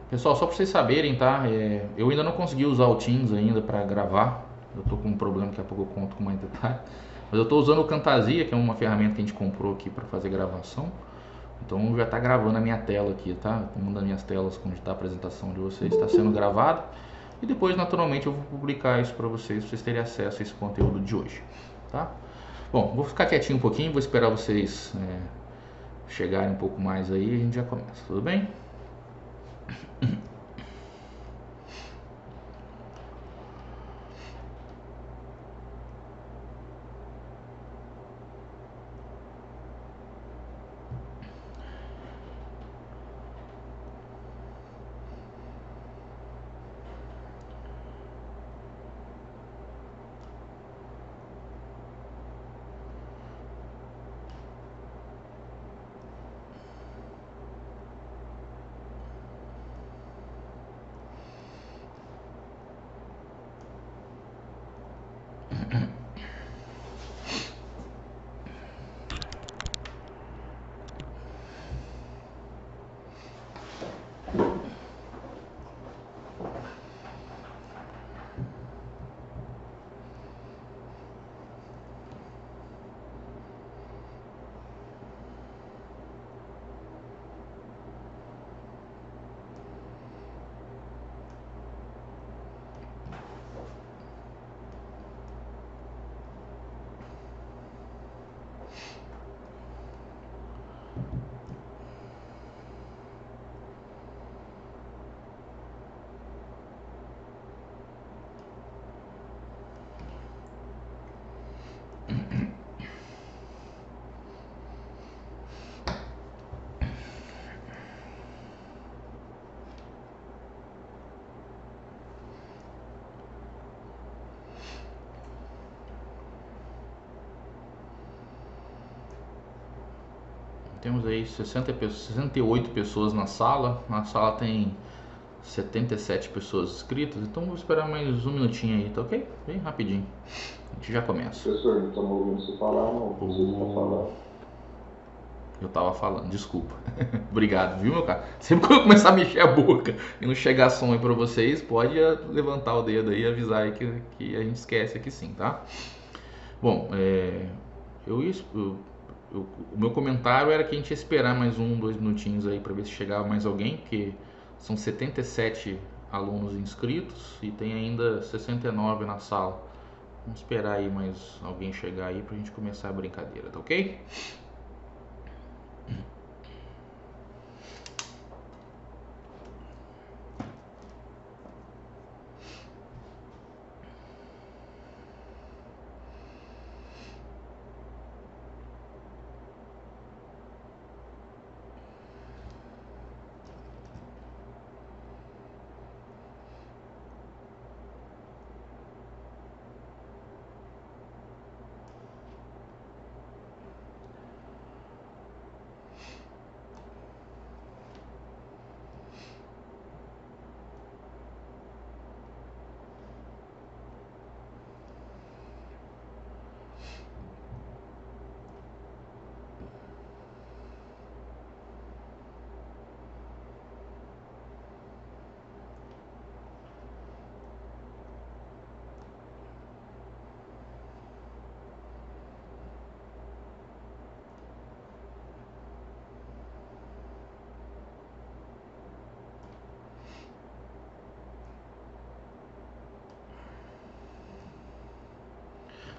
Pessoal, só para vocês saberem, tá? Eu ainda não consegui usar o Teams ainda para gravar. Eu tô com um problema, daqui a pouco eu conto com mais detalhe. Mas eu tô usando o Camtasia, que é uma ferramenta que a gente comprou aqui para fazer gravação. Então já tá gravando a minha tela aqui, tá? Uma das minhas telas onde está a apresentação de vocês está sendo gravada. E depois, naturalmente, eu vou publicar isso para vocês terem acesso a esse conteúdo de hoje, tá? Bom, vou ficar quietinho um pouquinho, vou esperar vocês chegarem um pouco mais aí e a gente já começa, tudo bem? Temos aí 68 pessoas na sala. Na sala tem 77 pessoas inscritas. Então vou esperar mais um minutinho aí, tá ok? Bem rapidinho. A gente já começa. Professor, não estamos ouvindo você falar, não. Você está falando. Eu tava falando, desculpa. Obrigado, viu, meu cara? Sempre que eu começar a mexer a boca e não chegar som aí pra vocês, pode levantar o dedo aí e avisar aí que a gente esquece aqui sim, tá? Bom, o meu comentário era que a gente ia esperar mais um, dois minutinhos aí para ver se chegava mais alguém, porque são 77 alunos inscritos e tem ainda 69 na sala. Vamos esperar aí mais alguém chegar aí pra gente começar a brincadeira, tá ok?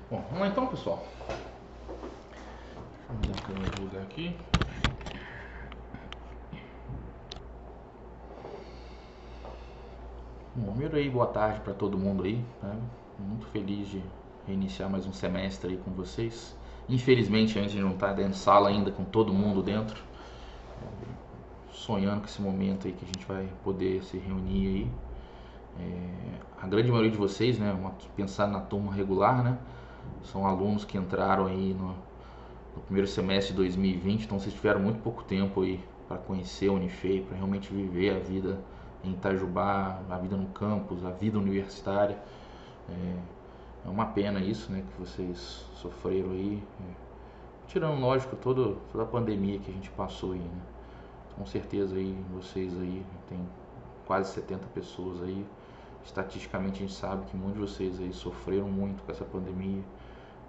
Bom, vamos lá então, pessoal. Deixa eu ver o lugar aqui. Bom, primeiro aí, boa tarde para todo mundo aí, né? Muito feliz de reiniciar mais um semestre aí com vocês. Infelizmente a gente não está dentro de sala ainda com todo mundo dentro, sonhando com esse momento aí que a gente vai poder se reunir aí. A grande maioria de vocês, né, pensar na turma regular, né, são alunos que entraram aí no primeiro semestre de 2020, então vocês tiveram muito pouco tempo aí para conhecer a Unifei, para realmente viver a vida em Itajubá, a vida no campus, a vida universitária. É uma pena isso, né, que vocês sofreram aí, tirando, lógico, toda a pandemia que a gente passou aí, né. Com certeza aí vocês aí têm quase 70 pessoas aí. Estatisticamente a gente sabe que muitos de vocês aí sofreram muito com essa pandemia,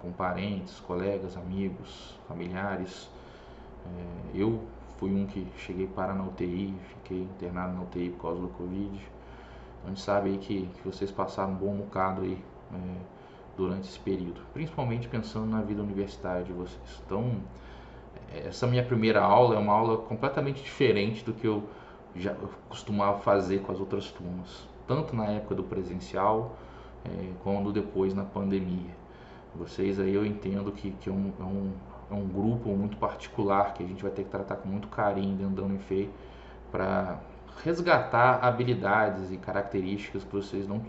com parentes, colegas, amigos, familiares. Eu fui um que cheguei para na UTI, fiquei internado na UTI por causa do Covid. Então a gente sabe aí que vocês passaram um bom bocado aí durante esse período, principalmente pensando na vida universitária de vocês. Então, essa minha primeira aula é uma aula completamente diferente do que eu já costumava fazer com as outras turmas, tanto na época do presencial, quanto depois na pandemia. Vocês aí eu entendo que é um grupo muito particular que a gente vai ter que tratar com muito carinho dentro da Unifei para resgatar habilidades e características que vocês não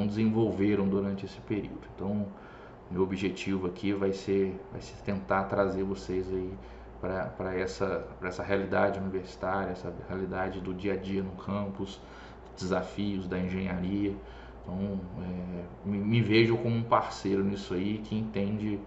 desenvolveram durante esse período. Então, meu objetivo aqui vai ser tentar trazer vocês aí para essa realidade universitária, essa realidade do dia a dia no campus, desafios da engenharia. Então, me vejo como um parceiro nisso aí que entende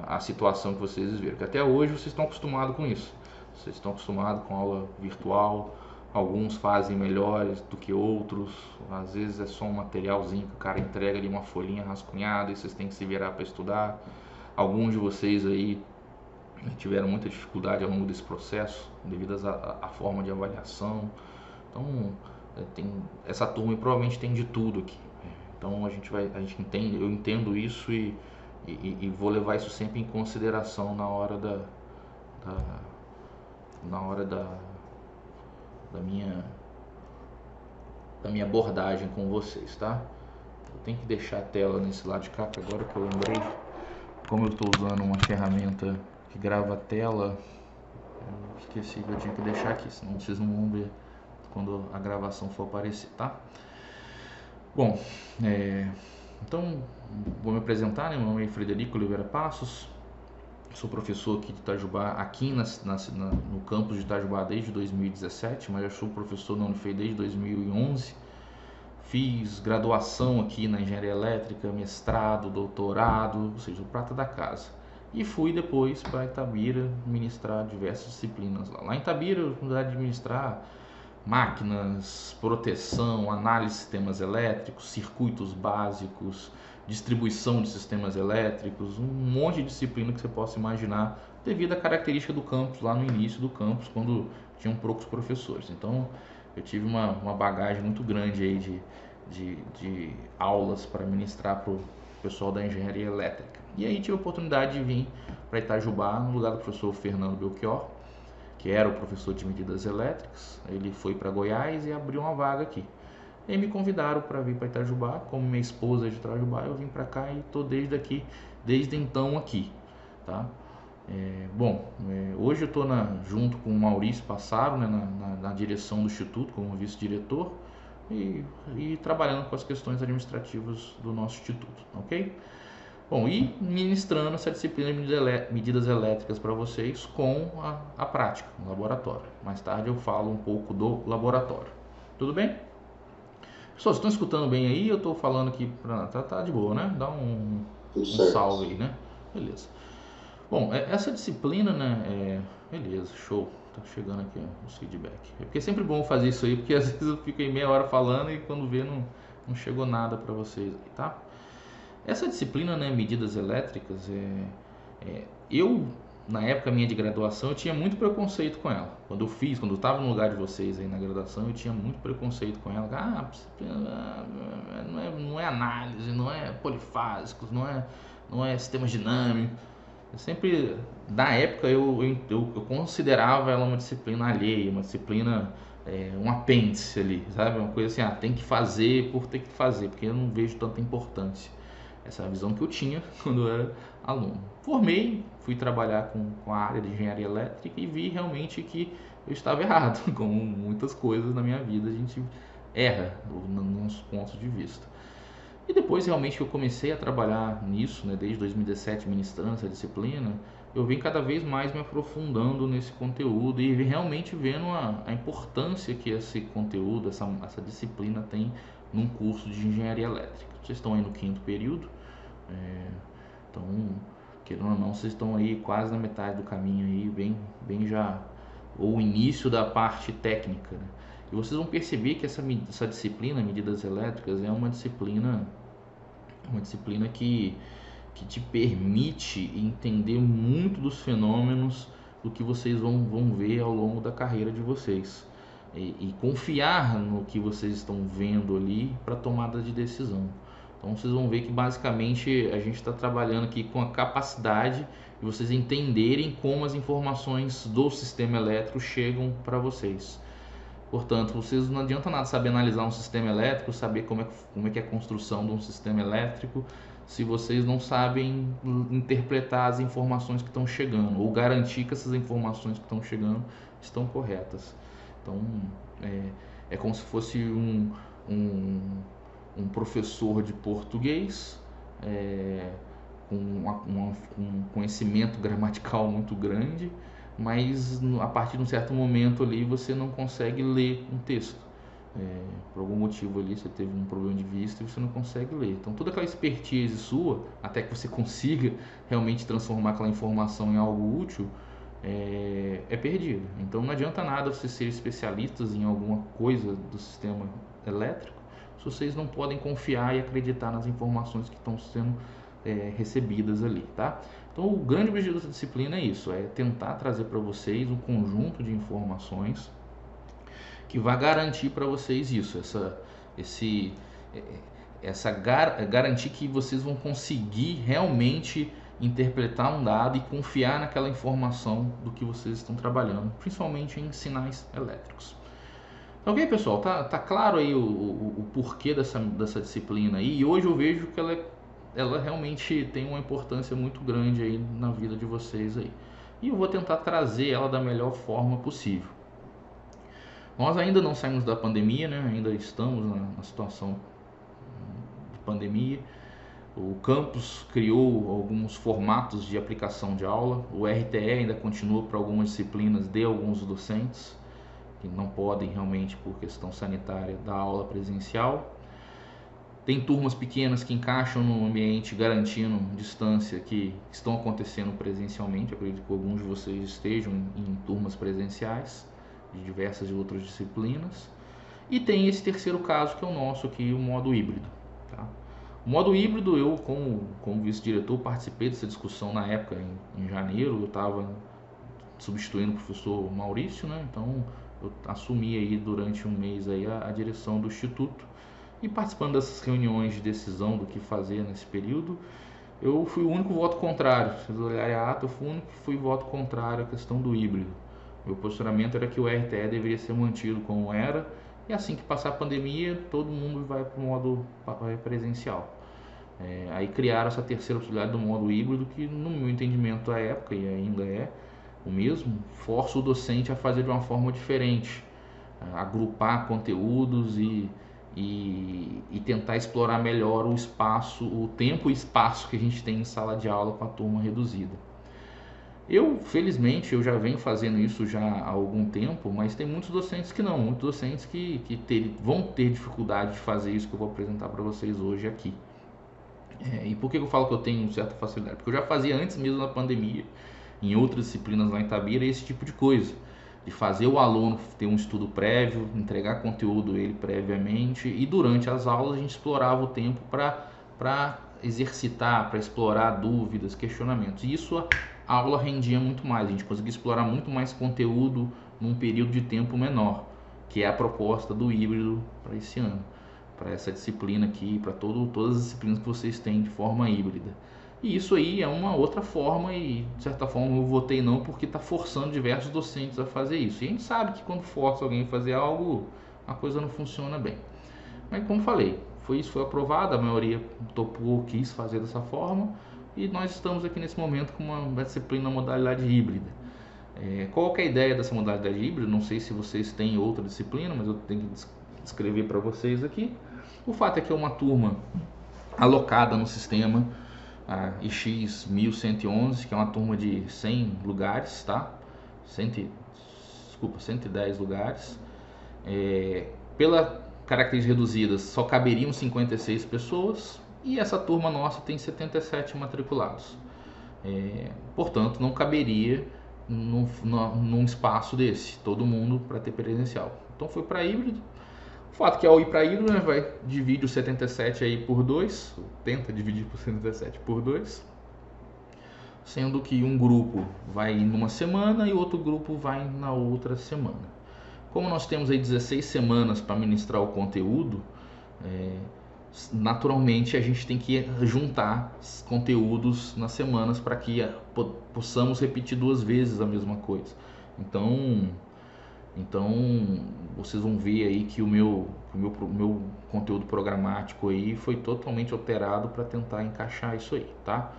a situação que vocês viveram. Porque até hoje vocês estão acostumados com isso. Vocês estão acostumados com aula virtual. Alguns fazem melhores do que outros. Às vezes é só um materialzinho que o cara entrega ali, uma folhinha rascunhada, e vocês têm que se virar para estudar. Alguns de vocês aí tiveram muita dificuldade ao longo desse processo devido à forma de avaliação. Então, essa turma provavelmente tem de tudo aqui. Então a gente entende, eu entendo isso e vou levar isso sempre em consideração na hora da minha abordagem com vocês, tá? Eu tenho que deixar a tela nesse lado de cá, que agora que eu lembrei, como eu estou usando uma ferramenta que grava a tela, eu esqueci que eu tinha que deixar aqui, senão vocês não vão ver quando a gravação for aparecer, tá? Bom, então vou me apresentar, né? Meu nome é Frederico Oliveira Passos, sou professor aqui de Itajubá, aqui no campus de Itajubá desde 2017, mas já sou professor na Unifei desde 2011. Fiz graduação aqui na engenharia elétrica, mestrado, doutorado, ou seja, o prata da casa. E fui depois para Itabira ministrar diversas disciplinas lá. Lá em Itabira eu fui administrar máquinas, proteção, análise de sistemas elétricos, circuitos básicos, distribuição de sistemas elétricos, um monte de disciplina que você possa imaginar devido à característica do campus, lá no início do campus, quando tinham poucos professores. Então eu tive uma bagagem muito grande aí de aulas para ministrar para o pessoal da engenharia elétrica. E aí tive a oportunidade de vir para Itajubá no lugar do professor Fernando Belchior, que era o professor de medidas elétricas. Ele foi para Goiás e abriu uma vaga aqui. E aí me convidaram para vir para Itajubá, como minha esposa é de Itajubá, eu vim para cá e estou desde então aqui, tá? Hoje eu estou junto com o Maurício Passaro, né, na direção do Instituto, como vice-diretor, e trabalhando com as questões administrativas do nosso Instituto, ok? Bom, e ministrando essa disciplina de medidas elétricas para vocês com a prática, no laboratório. Mais tarde eu falo um pouco do laboratório. Tudo bem? Pessoal, vocês estão escutando bem aí? Eu estou falando aqui, tá de boa, né? Dá um salve aí, né? Beleza. Bom, essa disciplina, né? Beleza, show. Tá chegando aqui os feedback. É porque é sempre bom fazer isso aí, porque às vezes eu fico aí meia hora falando e quando vê não chegou nada para vocês aí, tá? Essa disciplina, né, medidas elétricas, eu, na época minha de graduação, eu tinha muito preconceito com ela. Quando eu estava no lugar de vocês aí na graduação, eu tinha muito preconceito com ela. Não é análise, não é polifásicos, não é sistema dinâmico. Eu sempre, na época, eu considerava ela uma disciplina alheia, uma disciplina, um apêndice ali, sabe? Uma coisa assim, tem que fazer por ter que fazer, porque eu não vejo tanta importância. Essa é a visão que eu tinha quando eu era aluno. Formei, fui trabalhar com a área de engenharia elétrica e vi realmente que eu estava errado. Como muitas coisas na minha vida, a gente erra nos pontos de vista. E depois realmente que eu comecei a trabalhar nisso, né, desde 2017, ministrando essa disciplina, eu vim cada vez mais me aprofundando nesse conteúdo e realmente vendo a importância que esse conteúdo, essa disciplina tem num curso de engenharia elétrica. Vocês estão aí no 5º período, então, querendo ou não, vocês estão aí quase na metade do caminho aí, bem já, ou o início da parte técnica, né? E vocês vão perceber que essa disciplina, medidas elétricas, é uma disciplina que te permite entender muito dos fenômenos do que vocês vão ver ao longo da carreira de vocês. E confiar no que vocês estão vendo ali para tomada de decisão. Então vocês vão ver que basicamente a gente está trabalhando aqui com a capacidade de vocês entenderem como as informações do sistema elétrico chegam para vocês. Portanto, vocês não adianta nada saber analisar um sistema elétrico, saber como é que é a construção de um sistema elétrico, se vocês não sabem interpretar as informações que estão chegando, ou garantir que essas informações que estão chegando estão corretas. Então, é como se fosse um professor de português com um conhecimento gramatical muito grande, mas a partir de um certo momento ali você não consegue ler um texto. Por algum motivo ali você teve um problema de vista e você não consegue ler. Então toda aquela expertise sua, até que você consiga realmente transformar aquela informação em algo útil, é perdida. Então não adianta nada você ser especialistas em alguma coisa do sistema elétrico se vocês não podem confiar e acreditar nas informações que estão sendo recebidas ali, tá? Então o grande objetivo dessa disciplina é isso, é tentar trazer para vocês um conjunto de informações que vai garantir para vocês isso, garantir que vocês vão conseguir realmente interpretar um dado e confiar naquela informação do que vocês estão trabalhando, principalmente em sinais elétricos. Ok, pessoal, tá claro aí o porquê dessa disciplina aí, e hoje eu vejo que ela realmente tem uma importância muito grande aí na vida de vocês aí. E eu vou tentar trazer ela da melhor forma possível. Nós ainda não saímos da pandemia, né? Ainda estamos na situação de pandemia. O campus criou alguns formatos de aplicação de aula. O RTE ainda continua para algumas disciplinas de alguns docentes que não podem realmente, por questão sanitária, dar aula presencial. Tem turmas pequenas que encaixam no ambiente garantindo distância que estão acontecendo presencialmente. Eu acredito que alguns de vocês estejam em turmas presenciais de diversas outras disciplinas. E tem esse terceiro caso que é o nosso aqui, o modo híbrido. Tá? O modo híbrido, eu como vice-diretor participei dessa discussão na época, em janeiro. Eu estava substituindo o professor Maurício, né? Então eu assumi aí durante um mês aí a direção do Instituto. E participando dessas reuniões de decisão do que fazer nesse período, eu fui o único voto contrário. Se vocês olharem a ata, eu fui o único que fui voto contrário à questão do híbrido. Meu posicionamento era que o RTE deveria ser mantido como era, e assim que passar a pandemia, todo mundo vai para o modo presencial. Aí criaram essa terceira possibilidade do modo híbrido, que no meu entendimento à época, e ainda é o mesmo, força o docente a fazer de uma forma diferente, agrupar conteúdos e tentar explorar melhor o espaço, o tempo e espaço que a gente tem em sala de aula com a turma reduzida. Felizmente, eu já venho fazendo isso já há algum tempo, mas tem muitos docentes que não, muitos docentes que vão ter dificuldade de fazer isso que eu vou apresentar para vocês hoje aqui. E por que eu falo que eu tenho certa facilidade? Porque eu já fazia antes mesmo da pandemia, em outras disciplinas lá em Itabira, esse tipo de coisa. De fazer o aluno ter um estudo prévio, entregar conteúdo ele previamente, e durante as aulas a gente explorava o tempo para exercitar, para explorar dúvidas, questionamentos. E isso a aula rendia muito mais, a gente conseguia explorar muito mais conteúdo num período de tempo menor, que é a proposta do híbrido para esse ano, para essa disciplina aqui, para todas as disciplinas que vocês têm de forma híbrida. E isso aí é uma outra forma, e de certa forma eu votei não, porque está forçando diversos docentes a fazer isso. E a gente sabe que quando força alguém a fazer algo, a coisa não funciona bem. Mas como falei, isso foi aprovado, a maioria topou, quis fazer dessa forma, e nós estamos aqui nesse momento com uma disciplina na modalidade híbrida. Qual que é a ideia dessa modalidade híbrida? Não sei se vocês têm outra disciplina, mas eu tenho que descrever para vocês aqui. O fato é que é uma turma alocada no sistema IX 1111, que é uma turma de 100 lugares, tá? 110 lugares. Pela características reduzidas, só caberiam 56 pessoas, e essa turma nossa tem 77 matriculados. Portanto, não caberia num espaço desse, todo mundo para ter presencial. Então foi para híbrido. O fato que ao ir para híbrido, né, vai dividir o 77 aí por 2, tenta dividir por 77 por 2, sendo que um grupo vai numa semana e outro grupo vai na outra semana. Como nós temos aí 16 semanas para ministrar o conteúdo, naturalmente a gente tem que juntar conteúdos nas semanas para que possamos repetir 2 vezes a mesma coisa. Então vocês vão ver aí que o meu conteúdo programático aí foi totalmente alterado para tentar encaixar isso aí, tá?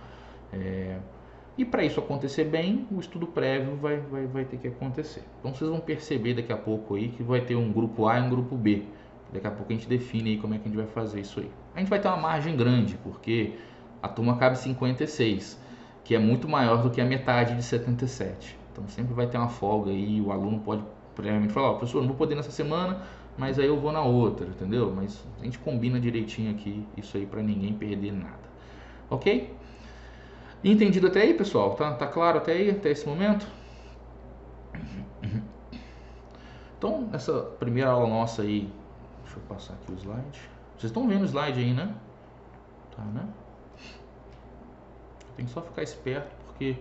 E para isso acontecer bem, o estudo prévio vai ter que acontecer. Então vocês vão perceber daqui a pouco aí que vai ter um grupo A e um grupo B. Daqui a pouco a gente define aí como é que a gente vai fazer isso aí. A gente vai ter uma margem grande, porque a turma cabe 56, que é muito maior do que a metade de 77. Então sempre vai ter uma folga aí, o aluno pode previamente falar, professor, não vou poder nessa semana, mas aí eu vou na outra, entendeu? Mas a gente combina direitinho aqui isso aí para ninguém perder nada. Ok? Entendido até aí, pessoal? Tá claro até aí, até esse momento? Então, essa primeira aula nossa aí, deixa eu passar aqui o slide. Vocês estão vendo o slide aí, né? Tá, né? Tem que só ficar esperto porque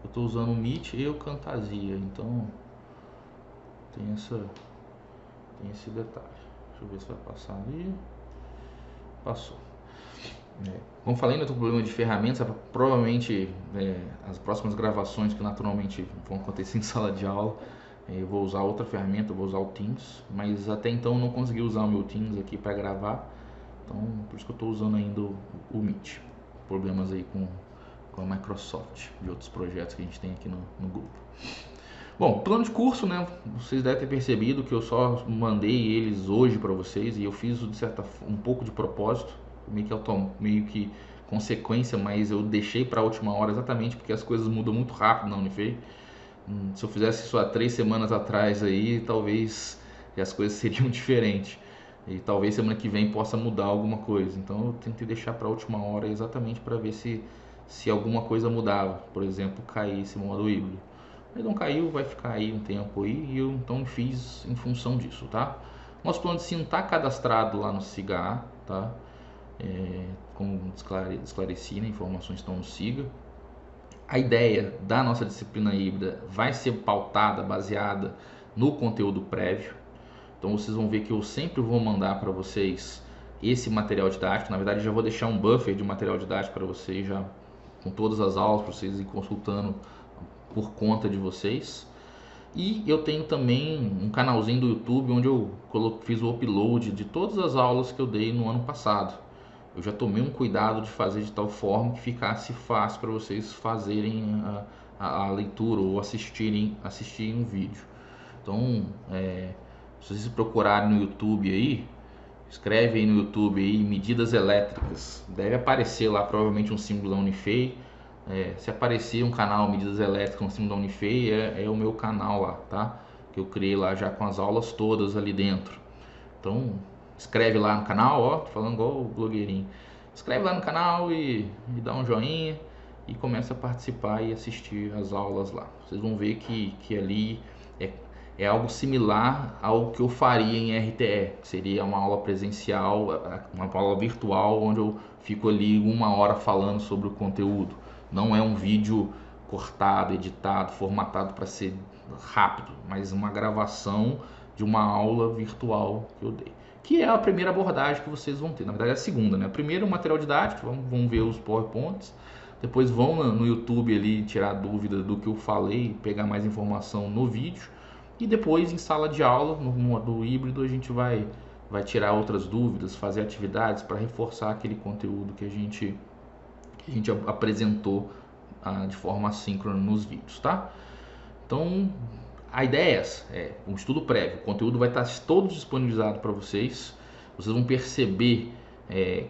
eu estou usando o Meet e o Camtasia, então tem esse detalhe. Deixa eu ver se vai passar ali. Passou. Como falei, eu estou com problema de ferramentas. Provavelmente as próximas gravações que naturalmente vão acontecer em sala de aula, eu vou usar outra ferramenta, eu vou usar o Teams, mas até então eu não consegui usar o meu Teams aqui para gravar, então por isso que eu estou usando ainda o Meet. Problemas aí com a Microsoft, de outros projetos que a gente tem aqui no grupo. Bom, plano de curso, né? Vocês devem ter percebido que eu só mandei eles hoje para vocês e eu fiz um pouco de propósito, meio que consequência, mas eu deixei para a última hora exatamente porque as coisas mudam muito rápido na Unifei. Se eu fizesse isso há 3 semanas atrás aí, talvez as coisas seriam diferentes. E talvez semana que vem possa mudar alguma coisa. Então eu tentei deixar para a última hora exatamente para ver se alguma coisa mudava. Por exemplo, cair esse modo híbrido. Mas não caiu, vai ficar aí um tempo aí e eu então fiz em função disso, tá? Nosso plano de ensino está cadastrado lá no SIGA, tá? Como esclareci, né? Informações estão no SIGA. A ideia da nossa disciplina híbrida vai ser pautada, baseada no conteúdo prévio. Então vocês vão ver que eu sempre vou mandar para vocês esse material didático. Na verdade, já vou deixar um buffer de material didático para vocês, já com todas as aulas, para vocês irem consultando por conta de vocês. E eu tenho também um canalzinho do YouTube onde eu fiz o upload de todas as aulas que eu dei no ano passado. Eu já tomei um cuidado de fazer de tal forma que ficasse fácil para vocês fazerem a leitura ou assistirem um vídeo. Então, se vocês procurarem no YouTube aí, escreve aí no YouTube aí, medidas elétricas, deve aparecer lá provavelmente um símbolo da Unifei. Se aparecer um canal medidas elétricas com o símbolo da Unifei, é o meu canal lá, tá? Que eu criei lá já com as aulas todas ali dentro. Então escreve lá no canal, ó, tô falando igual o blogueirinho. Escreve lá no canal e dá um joinha e começa a participar e assistir as aulas lá. Vocês vão ver que ali é algo similar ao que eu faria em RTE, que seria uma aula presencial, uma aula virtual, onde eu fico ali 1 hora falando sobre o conteúdo. Não é um vídeo cortado, editado, formatado para ser rápido, mas uma gravação de uma aula virtual que eu dei. Que é a primeira abordagem que vocês vão ter. Na verdade é a segunda, né? Primeiro o material didático, vão ver os PowerPoints. Depois vão no YouTube ali tirar dúvida do que eu falei, pegar mais informação no vídeo. E depois em sala de aula, no modo híbrido, a gente vai tirar outras dúvidas, fazer atividades para reforçar aquele conteúdo que a gente apresentou de forma assíncrona nos vídeos, tá? Então, a ideia é essa, um estudo prévio. O conteúdo vai estar todo disponibilizado para vocês. Vocês vão perceber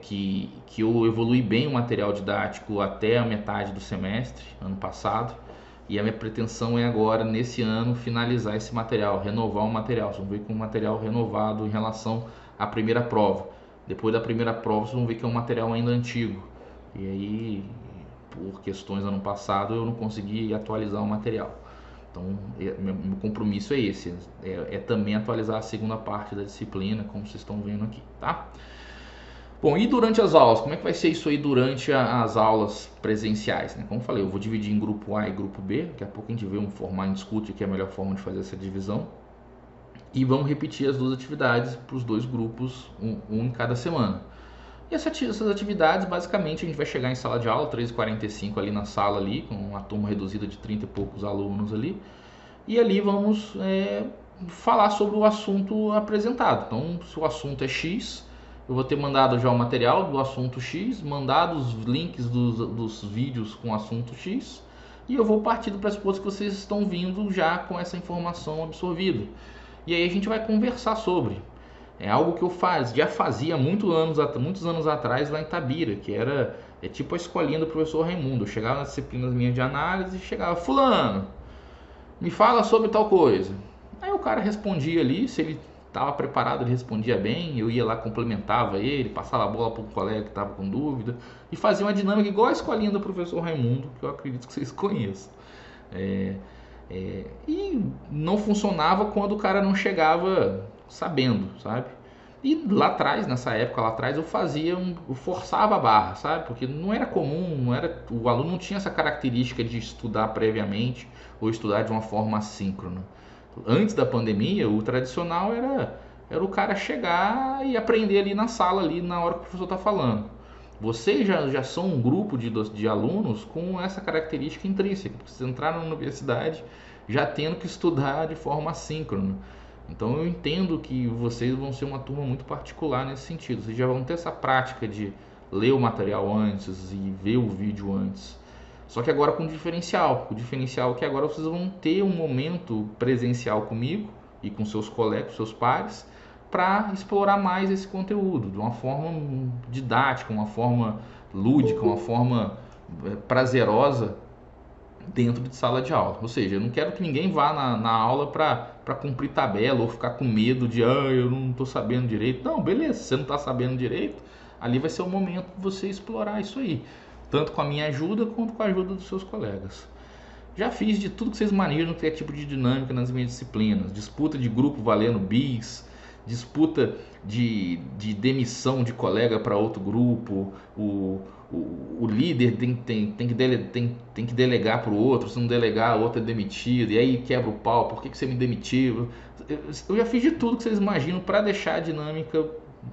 que eu evolui bem o material didático até a metade do semestre, ano passado. E a minha pretensão é agora, nesse ano, finalizar esse material, renovar o material. Vocês vão ver com um material renovado em relação à primeira prova. Depois da primeira prova, vocês vão ver que é um material ainda antigo. E aí, por questões do ano passado, eu não consegui atualizar o material. Então, meu compromisso é esse, é também atualizar a segunda parte da disciplina, como vocês estão vendo aqui, tá? Bom, e durante as aulas? Como é que vai ser isso aí durante as aulas presenciais, né? Como eu falei, eu vou dividir em grupo A e grupo B, daqui a pouco a gente vê formar e discute aqui a melhor forma de fazer essa divisão. E vamos repetir as duas atividades para os dois grupos, um em cada semana. E essas atividades, basicamente, a gente vai chegar em sala de aula, 3h45 ali na sala, ali, com uma turma reduzida de 30 e poucos alunos ali. E ali vamos falar sobre o assunto apresentado. Então, se o assunto é X, eu vou ter mandado já o material do assunto X, mandado os links dos vídeos com o assunto X, e eu vou partir do pressuposto que vocês estão vindo já com essa informação absorvida. E aí a gente vai conversar sobre. É algo que eu já fazia muitos anos atrás lá em Tabira, que era tipo a escolinha do professor Raimundo. Eu chegava nas disciplinas minhas de análise e chegava, fulano, me fala sobre tal coisa. Aí o cara respondia ali, se ele estava preparado ele respondia bem, eu ia lá, complementava ele, passava a bola para um colega que estava com dúvida e fazia uma dinâmica igual a escolinha do professor Raimundo, que eu acredito que vocês conheçam. E não funcionava quando o cara não chegava sabendo, sabe? E lá atrás, nessa época lá atrás, eu forçava a barra, sabe? Porque não era comum, o aluno não tinha essa característica de estudar previamente ou estudar de uma forma assíncrona. Antes da pandemia, o tradicional era o cara chegar e aprender ali na sala, ali na hora que o professor está falando. Vocês já são um grupo de alunos com essa característica intrínseca, porque vocês entraram na universidade já tendo que estudar de forma assíncrona. Então eu entendo que vocês vão ser uma turma muito particular nesse sentido. Vocês já vão ter essa prática de ler o material antes e ver o vídeo antes. Só que agora com diferencial. O diferencial é que agora vocês vão ter um momento presencial comigo e com seus colegas, seus pares, para explorar mais esse conteúdo de uma forma didática, uma forma lúdica, uma forma prazerosa dentro de sala de aula. Ou seja, eu não quero que ninguém vá na aula para cumprir tabela ou ficar com medo de eu não estou sabendo direito. Não, beleza, se você não está sabendo direito, ali vai ser o momento de você explorar isso aí, tanto com a minha ajuda quanto com a ajuda dos seus colegas. Já fiz de tudo que vocês manejam que é tipo de dinâmica nas minhas disciplinas. Disputa de grupo valendo bis, disputa de demissão de colega para outro grupo, o líder tem que delegar para o outro, se não delegar, o outro é demitido, e aí quebra o pau, por que você me demitiu? Eu já fiz de tudo que vocês imaginam para deixar a dinâmica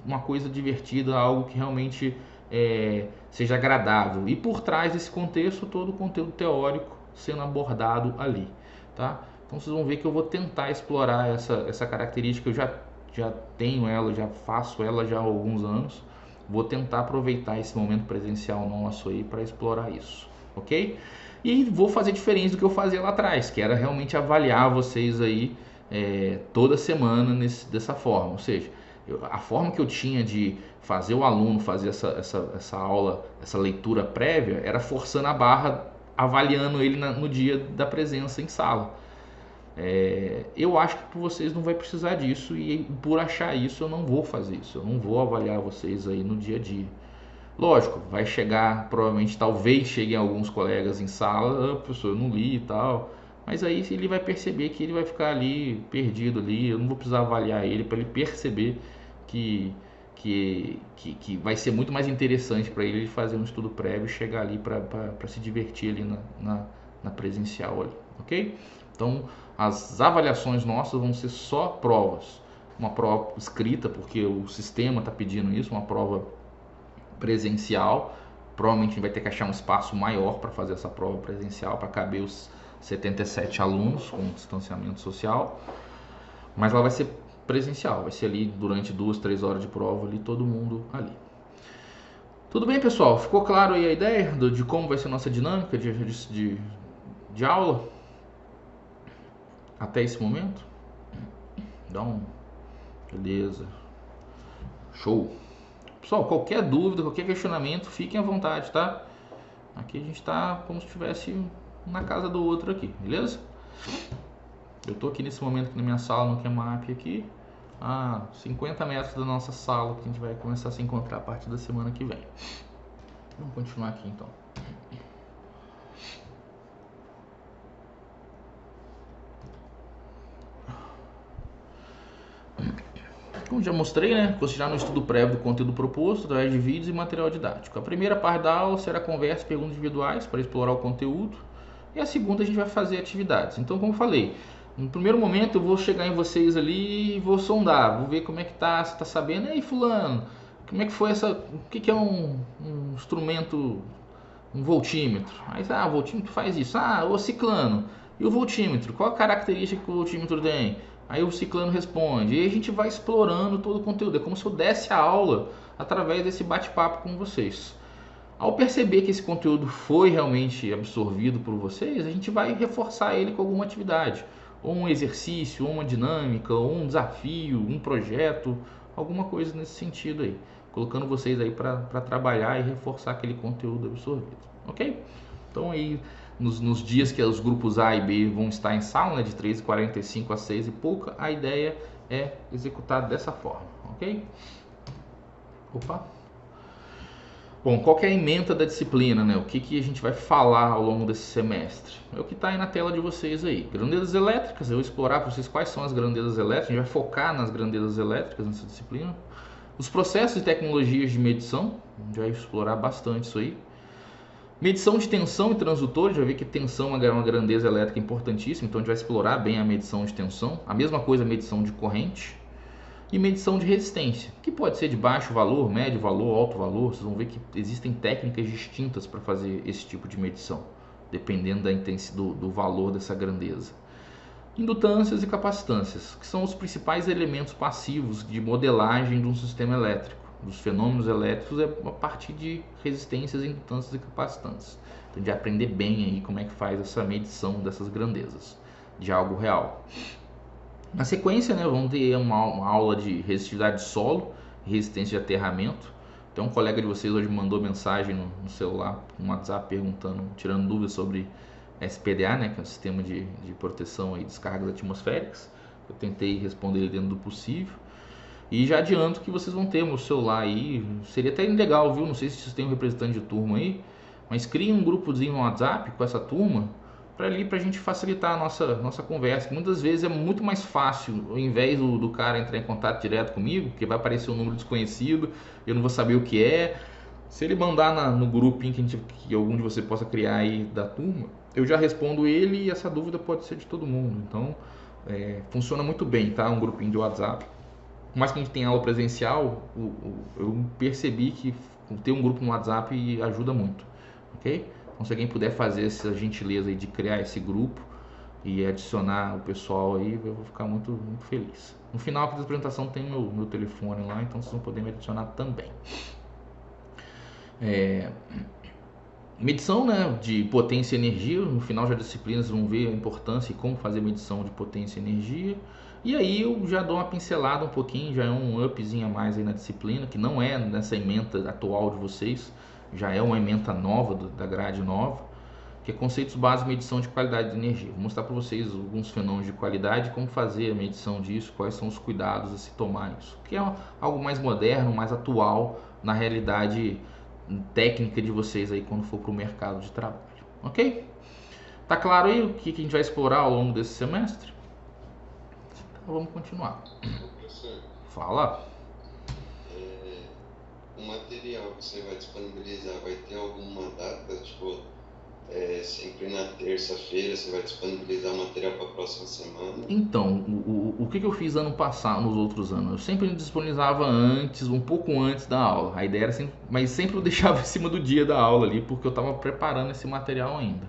uma coisa divertida, algo que realmente seja agradável. E por trás desse contexto, todo o conteúdo teórico sendo abordado ali, tá? Então vocês vão ver que eu vou tentar explorar essa característica, eu já tenho ela, já faço ela já há alguns anos. Vou tentar aproveitar esse momento presencial nosso aí para explorar isso, ok? E vou fazer diferente do que eu fazia lá atrás, que era realmente avaliar vocês aí toda semana dessa forma. Ou seja, a forma que eu tinha de fazer o aluno fazer essa aula, essa leitura prévia, era forçando a barra, avaliando ele no dia da presença em sala. Eu acho que por vocês não vai precisar disso, e por achar isso eu não vou fazer isso, eu não vou avaliar vocês aí no dia a dia. Lógico, vai chegar, provavelmente, talvez cheguem alguns colegas em sala, professor, eu não li e tal, mas aí ele vai perceber que ele vai ficar ali perdido ali, eu não vou precisar avaliar ele para ele perceber que vai ser muito mais interessante para ele fazer um estudo prévio e chegar ali para se divertir ali na presencial ali, ok? Então as avaliações nossas vão ser só provas, uma prova escrita porque o sistema está pedindo isso, uma prova presencial, provavelmente a gente vai ter que achar um espaço maior para fazer essa prova presencial para caber os 77 alunos com distanciamento social, mas ela vai ser presencial, vai ser ali durante 2-3 horas de prova ali, todo mundo ali. Tudo bem, pessoal? Ficou claro aí a ideia de como vai ser a nossa dinâmica de aula até esse momento? Beleza, show. Pessoal, qualquer dúvida, qualquer questionamento, fiquem à vontade, tá? Aqui a gente está como se estivesse na casa do outro aqui, beleza? Eu tô aqui nesse momento aqui na minha sala no QMAP aqui, a 50 metros da nossa sala, que a gente vai começar a se encontrar a partir da semana que vem. Vamos continuar aqui então. Como já mostrei, né? Considerar no estudo prévio do conteúdo proposto, através de vídeos e material didático. A primeira parte da aula será conversa e perguntas individuais para explorar o conteúdo. E a segunda a gente vai fazer atividades. Então, como eu falei, no primeiro momento eu vou chegar em vocês ali e vou sondar, vou ver como é que tá, se tá sabendo. E aí, fulano, como é que foi essa... O que é um instrumento, um voltímetro? Aí, o voltímetro faz isso. O ciclano. E o voltímetro? Qual a característica que o voltímetro tem? Aí o ciclano responde. E a gente vai explorando todo o conteúdo. É como se eu desse a aula através desse bate-papo com vocês. Ao perceber que esse conteúdo foi realmente absorvido por vocês, a gente vai reforçar ele com alguma atividade. Ou um exercício, ou uma dinâmica, ou um desafio, um projeto, alguma coisa nesse sentido aí. Colocando vocês aí para trabalhar e reforçar aquele conteúdo absorvido. Ok? Então aí, nos dias que os grupos A e B vão estar em sala, né, de 3h45 a 6 e pouca, a ideia é executar dessa forma. Ok? Opa! Bom, qual que é a ementa da disciplina, né? O que a gente vai falar ao longo desse semestre? É o que está aí na tela de vocês aí. Grandezas elétricas, eu vou explorar para vocês quais são as grandezas elétricas, a gente vai focar nas grandezas elétricas nessa disciplina. Os processos e tecnologias de medição, a gente vai explorar bastante isso aí. Medição de tensão e transdutores, já vi que tensão é uma grandeza elétrica importantíssima, então a gente vai explorar bem a medição de tensão. A mesma coisa a medição de corrente. E medição de resistência, que pode ser de baixo valor, médio valor, alto valor. Vocês vão ver que existem técnicas distintas para fazer esse tipo de medição, dependendo da intensidade do valor dessa grandeza. Indutâncias e capacitâncias, que são os principais elementos passivos de modelagem de um sistema elétrico, dos fenômenos elétricos, é a partir de resistências, indutâncias e capacitâncias. Então a gente vai aprender bem aí como é que faz essa medição dessas grandezas de algo real. Na sequência, né, vamos ter uma aula de resistividade de solo e resistência de aterramento. Então, um colega de vocês hoje me mandou mensagem no celular, no WhatsApp, perguntando, tirando dúvidas sobre SPDA, né, que é o sistema de proteção e descargas atmosféricas. Eu tentei responder ele dentro do possível. E já adianto que vocês vão ter no celular aí. Seria até legal, viu? Não sei se vocês têm um representante de turma aí, mas criem um grupozinho no WhatsApp com essa turma, para a gente facilitar a nossa conversa. Muitas vezes é muito mais fácil, ao invés do cara entrar em contato direto comigo, porque vai aparecer um número desconhecido, eu não vou saber o que é. Se ele mandar no grupinho que algum de vocês possa criar aí da turma, eu já respondo ele e essa dúvida pode ser de todo mundo. Então, funciona muito bem, tá? Um grupinho de WhatsApp. Por mais que a gente tenha aula presencial, eu percebi que ter um grupo no WhatsApp ajuda muito, ok? Então, se alguém puder fazer essa gentileza aí de criar esse grupo e adicionar o pessoal aí, eu vou ficar muito, muito feliz. No final aqui da apresentação tem meu telefone lá, então vocês vão poder me adicionar também. Medição, né, de potência e energia. No final da disciplina vocês vão ver a importância e como fazer medição de potência e energia. E aí eu já dou uma pincelada um pouquinho, já é um upzinho a mais aí na disciplina, que não é nessa ementa atual de vocês, já é uma ementa nova, da grade nova, que é conceitos básicos de medição de qualidade de energia. Vou mostrar para vocês alguns fenômenos de qualidade, como fazer a medição disso, quais são os cuidados a se tomar isso, que é algo mais moderno, mais atual na realidade técnica de vocês aí quando for para o mercado de trabalho, ok? Tá claro aí o que a gente vai explorar ao longo desse semestre? Então vamos continuar. Professor, Fala. o material que você vai disponibilizar vai ter alguma data? Tipo, sempre na terça-feira você vai disponibilizar o material para a próxima semana? Então, o que eu fiz ano passado, nos outros anos? Eu sempre disponibilizava antes, um pouco antes da aula. A ideia era sempre, mas sempre eu deixava em cima do dia da aula ali, porque eu estava preparando esse material ainda.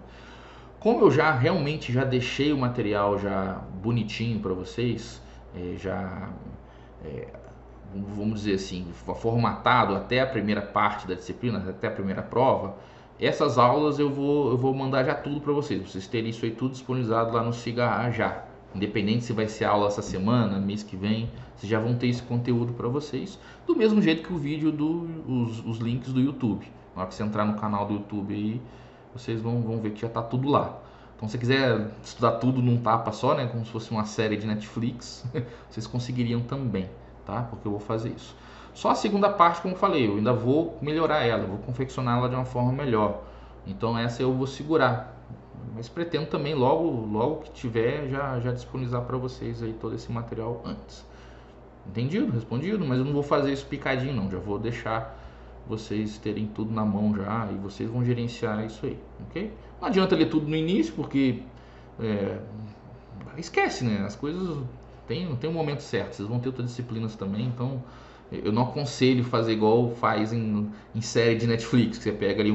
Como eu realmente já deixei o material já bonitinho para vocês, vamos dizer assim, formatado até a primeira parte da disciplina, até a primeira prova, essas aulas eu vou mandar já tudo para vocês terem isso aí tudo disponibilizado lá no Siga já. Independente se vai ser aula essa semana, mês que vem, vocês já vão ter esse conteúdo para vocês. Do mesmo jeito que o vídeo os links do YouTube. Na hora que você entrar no canal do YouTube aí, vocês vão ver que já está tudo lá. Então, se você quiser estudar tudo num tapa só, né, como se fosse uma série de Netflix, vocês conseguiriam também, tá? Porque eu vou fazer isso. Só a segunda parte, como eu falei, eu ainda vou melhorar ela, vou confeccionar ela de uma forma melhor. Então, essa eu vou segurar. Mas pretendo também, logo que tiver, já disponibilizar para vocês aí todo esse material antes. Entendido? Respondido, mas eu não vou fazer isso picadinho não, já vou deixar vocês terem tudo na mão já e vocês vão gerenciar isso aí, ok? Não adianta ler tudo no início porque é, esquece, né? As coisas tem um momento certo, vocês vão ter outras disciplinas também, então eu não aconselho fazer igual faz em série de Netflix, que você pega ali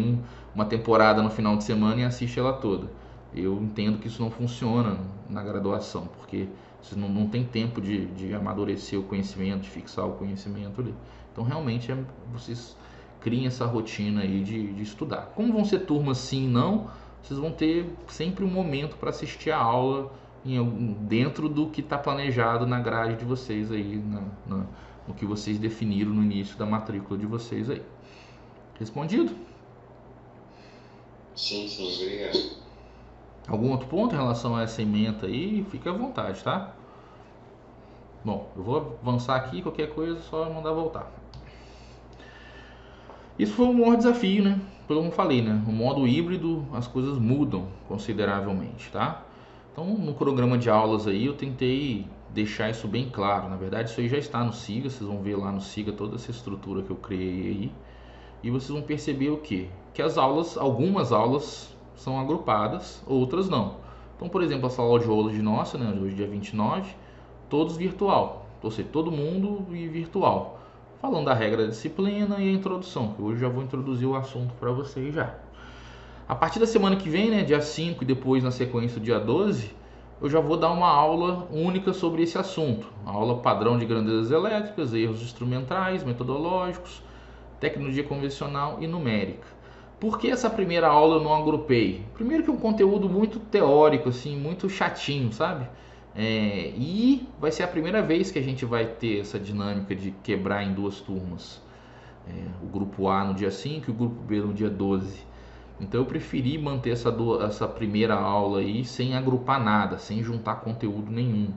uma temporada no final de semana e assiste ela toda. Eu entendo que isso não funciona na graduação, porque você não tem tempo de amadurecer o conhecimento, de fixar o conhecimento ali. Então realmente vocês criem essa rotina aí de estudar. Como vão ser turmas sim e não, vocês vão ter sempre um momento para assistir a aula dentro do que está planejado na grade de vocês aí, no que vocês definiram no início da matrícula de vocês aí. Respondido? Sim, obrigado. Algum outro ponto em relação a essa ementa aí? Fique à vontade, tá? Bom, eu vou avançar aqui, qualquer coisa é só mandar voltar. Isso foi um maior desafio, né? Como eu falei, né? No modo híbrido as coisas mudam consideravelmente, tá? Então no programa de aulas aí eu tentei deixar isso bem claro. Na verdade isso aí já está no SIGA, vocês vão ver lá no SIGA toda essa estrutura que eu criei aí. E vocês vão perceber o quê? Que as aulas, algumas aulas são agrupadas, outras não. Então, por exemplo, essa aula de hoje nossa, né, hoje dia 29, todos virtual. Ou seja, todo mundo e virtual. Falando da regra da disciplina e a introdução, que hoje já vou introduzir o assunto para vocês já. A partir da semana que vem, né, dia 5 e depois na sequência do dia 12, eu já vou dar uma aula única sobre esse assunto. A aula padrão de grandezas elétricas, erros instrumentais, metodológicos, tecnologia convencional e numérica. Por que essa primeira aula eu não agrupei? Primeiro que é um conteúdo muito teórico, assim, muito chatinho, sabe? E vai ser a primeira vez que a gente vai ter essa dinâmica de quebrar em duas turmas. O grupo A no dia 5 e o grupo B no dia 12. Então eu preferi manter essa primeira aula aí sem agrupar nada, sem juntar conteúdo nenhum.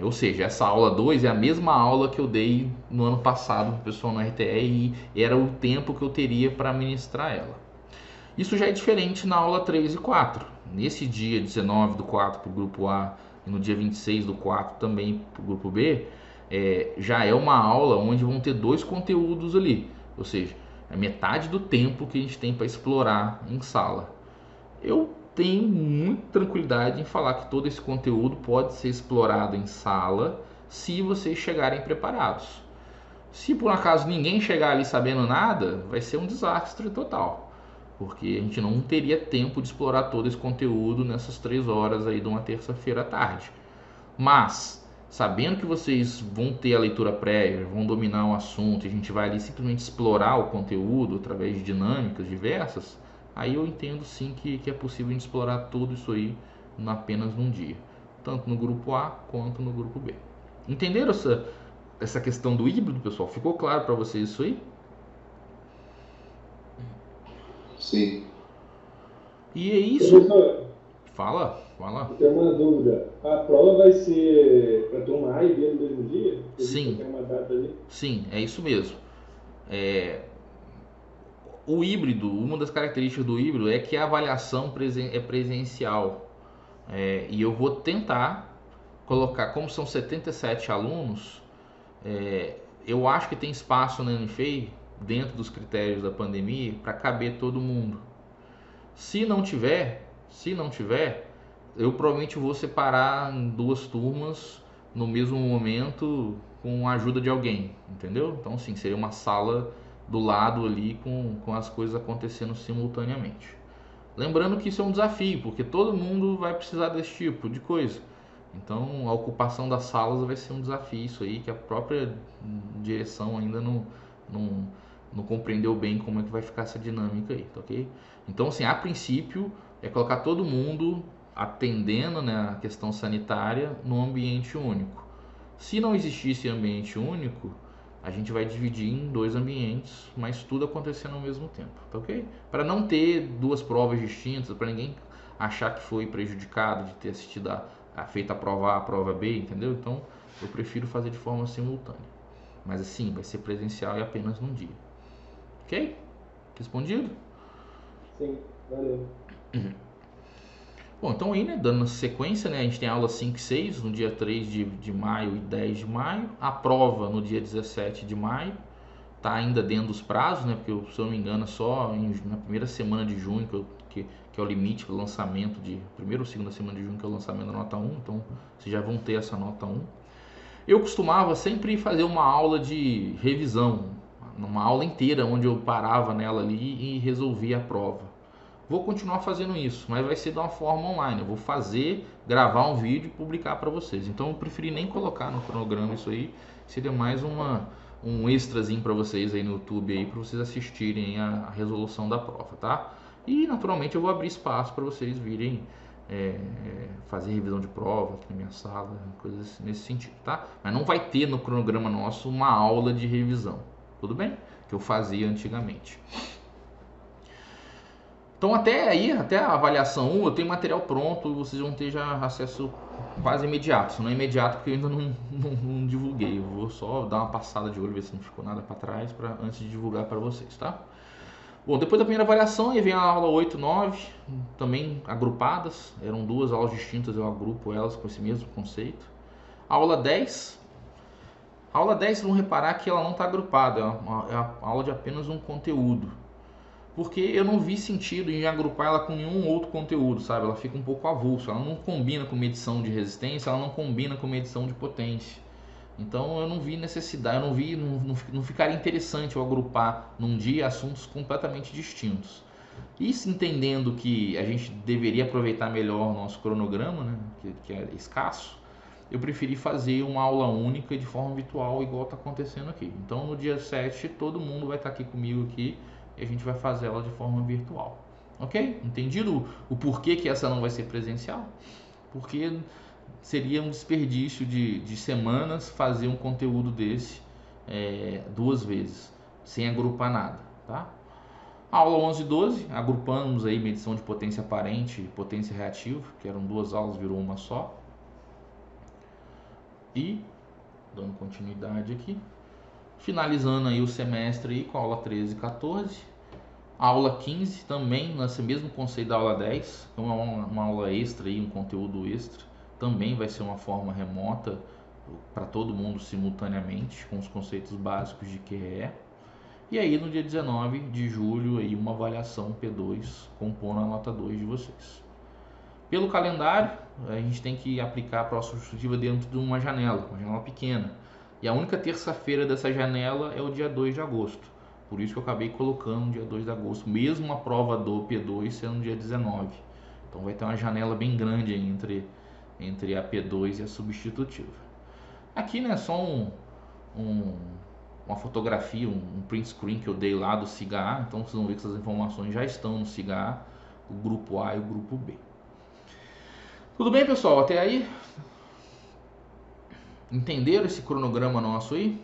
Ou seja, essa aula 2 é a mesma aula que eu dei no ano passado para o pessoal no RTE e era o tempo que eu teria para ministrar ela. Isso já é diferente na aula 3 e 4. Nesse dia 19 do 4 para o grupo A e no dia 26 do 4 também para o grupo B, já é uma aula onde vão ter dois conteúdos ali. Ou seja, é metade do tempo que a gente tem para explorar em sala. Eu tenho muita tranquilidade em falar que todo esse conteúdo pode ser explorado em sala se vocês chegarem preparados. Se por acaso ninguém chegar ali sabendo nada, vai ser um desastre total, porque a gente não teria tempo de explorar todo esse conteúdo nessas 3 horas aí de uma terça-feira à tarde. Mas, sabendo que vocês vão ter a leitura prévia, vão dominar o assunto e a gente vai ali simplesmente explorar o conteúdo através de dinâmicas diversas, aí eu entendo sim que é possível a gente explorar tudo isso aí apenas num dia, tanto no grupo A quanto no grupo B. Entenderam essa questão do híbrido, pessoal? Ficou claro para vocês isso aí? Sim. E é isso. Professor, Fala. eu tenho uma dúvida. A prova vai ser para turma A e B no mesmo dia? Sim. Tem uma data ali? Sim, é isso mesmo. O híbrido, uma das características do híbrido é que a avaliação é presencial. E eu vou tentar colocar, como são 77 alunos, eu acho que tem espaço na NFEI, dentro dos critérios da pandemia, para caber todo mundo. Se não tiver, eu provavelmente vou separar em duas turmas no mesmo momento com a ajuda de alguém, entendeu? Então, sim, seria uma sala do lado ali com as coisas acontecendo simultaneamente. Lembrando que isso é um desafio, porque todo mundo vai precisar desse tipo de coisa. Então, a ocupação das salas vai ser um desafio, isso aí que a própria direção ainda não compreendeu bem como é que vai ficar essa dinâmica aí, tá ok? Então, assim, a princípio, é colocar todo mundo atendendo, né, a questão sanitária no ambiente único. Se não existisse ambiente único, a gente vai dividir em 2 ambientes, mas tudo acontecendo ao mesmo tempo, tá ok? Para não ter 2 provas distintas, para ninguém achar que foi prejudicado de ter assistido feito a prova A, a prova B, entendeu? Então, eu prefiro fazer de forma simultânea. Mas assim, vai ser presencial e apenas num dia. Ok? Respondido? Sim, valeu. Bom, então aí, né, dando sequência, né, a gente tem aula 5 e 6 no dia 3 de maio e 10 de maio, a prova no dia 17 de maio, tá ainda dentro dos prazos, né, porque se eu não me engano é só na primeira semana de junho que é o limite para o lançamento primeira ou segunda semana de junho que é o lançamento da nota 1, então vocês já vão ter essa nota 1. Eu costumava sempre fazer uma aula de revisão, uma aula inteira onde eu parava nela ali e resolvia a prova. Vou continuar fazendo isso, mas vai ser de uma forma online. Eu vou gravar um vídeo e publicar para vocês. Então eu preferi nem colocar no cronograma isso aí. Seria mais um extrazinho para vocês aí no YouTube aí para vocês assistirem a resolução da prova, tá? E naturalmente eu vou abrir espaço para vocês virem fazer revisão de prova aqui na minha sala, coisas nesse sentido, tá? Mas não vai ter no cronograma nosso uma aula de revisão, tudo bem? Que eu fazia antigamente. Então até a avaliação 1 eu tenho material pronto, vocês vão ter já acesso quase imediato. Se não é imediato porque eu ainda não divulguei, eu vou só dar uma passada de olho, ver se não ficou nada para trás antes de divulgar para vocês, tá? Bom, depois da primeira avaliação aí vem a aula 8 e 9, também agrupadas, eram duas aulas distintas, eu agrupo elas com esse mesmo conceito. A aula 10, vocês vão reparar que ela não está agrupada, é a aula de apenas um conteúdo. Porque eu não vi sentido em agrupar ela com nenhum outro conteúdo, sabe? Ela fica um pouco avulsa, ela não combina com medição de resistência, ela não combina com medição de potência. Então eu não vi necessidade, não ficaria interessante eu agrupar num dia assuntos completamente distintos. E entendendo que a gente deveria aproveitar melhor o nosso cronograma, né, que é escasso, eu preferi fazer uma aula única de forma virtual, igual está acontecendo aqui. Então no dia 7 todo mundo vai estar aqui comigo aqui, e a gente vai fazer ela de forma virtual, ok? Entendido o porquê que essa não vai ser presencial? Porque seria um desperdício de semanas fazer um conteúdo desse duas vezes, sem agrupar nada, tá? Aula 11 e 12, agrupamos aí medição de potência aparente e potência reativa, que eram duas aulas, virou uma só. E, dando continuidade aqui, finalizando aí o semestre aí com a aula 13 e 14. A aula 15 também, nesse mesmo conceito da aula 10, então é uma aula extra aí, um conteúdo extra. Também vai ser uma forma remota para todo mundo simultaneamente, com os conceitos básicos de QE. E aí no dia 19 de julho, aí, uma avaliação P2, compondo a nota 2 de vocês. Pelo calendário, a gente tem que aplicar a prova substitutiva dentro de uma janela pequena. E a única terça-feira dessa janela é o dia 2 de agosto. Por isso que eu acabei colocando o dia 2 de agosto, mesmo a prova do P2 sendo no dia 19. Então vai ter uma janela bem grande aí entre a P2 e a substitutiva. Aqui, né, só uma fotografia, um print screen que eu dei lá do SIGA. Então vocês vão ver que essas informações já estão no SIGA, o grupo A e o grupo B. Tudo bem, pessoal? Até aí? Entenderam esse cronograma nosso aí?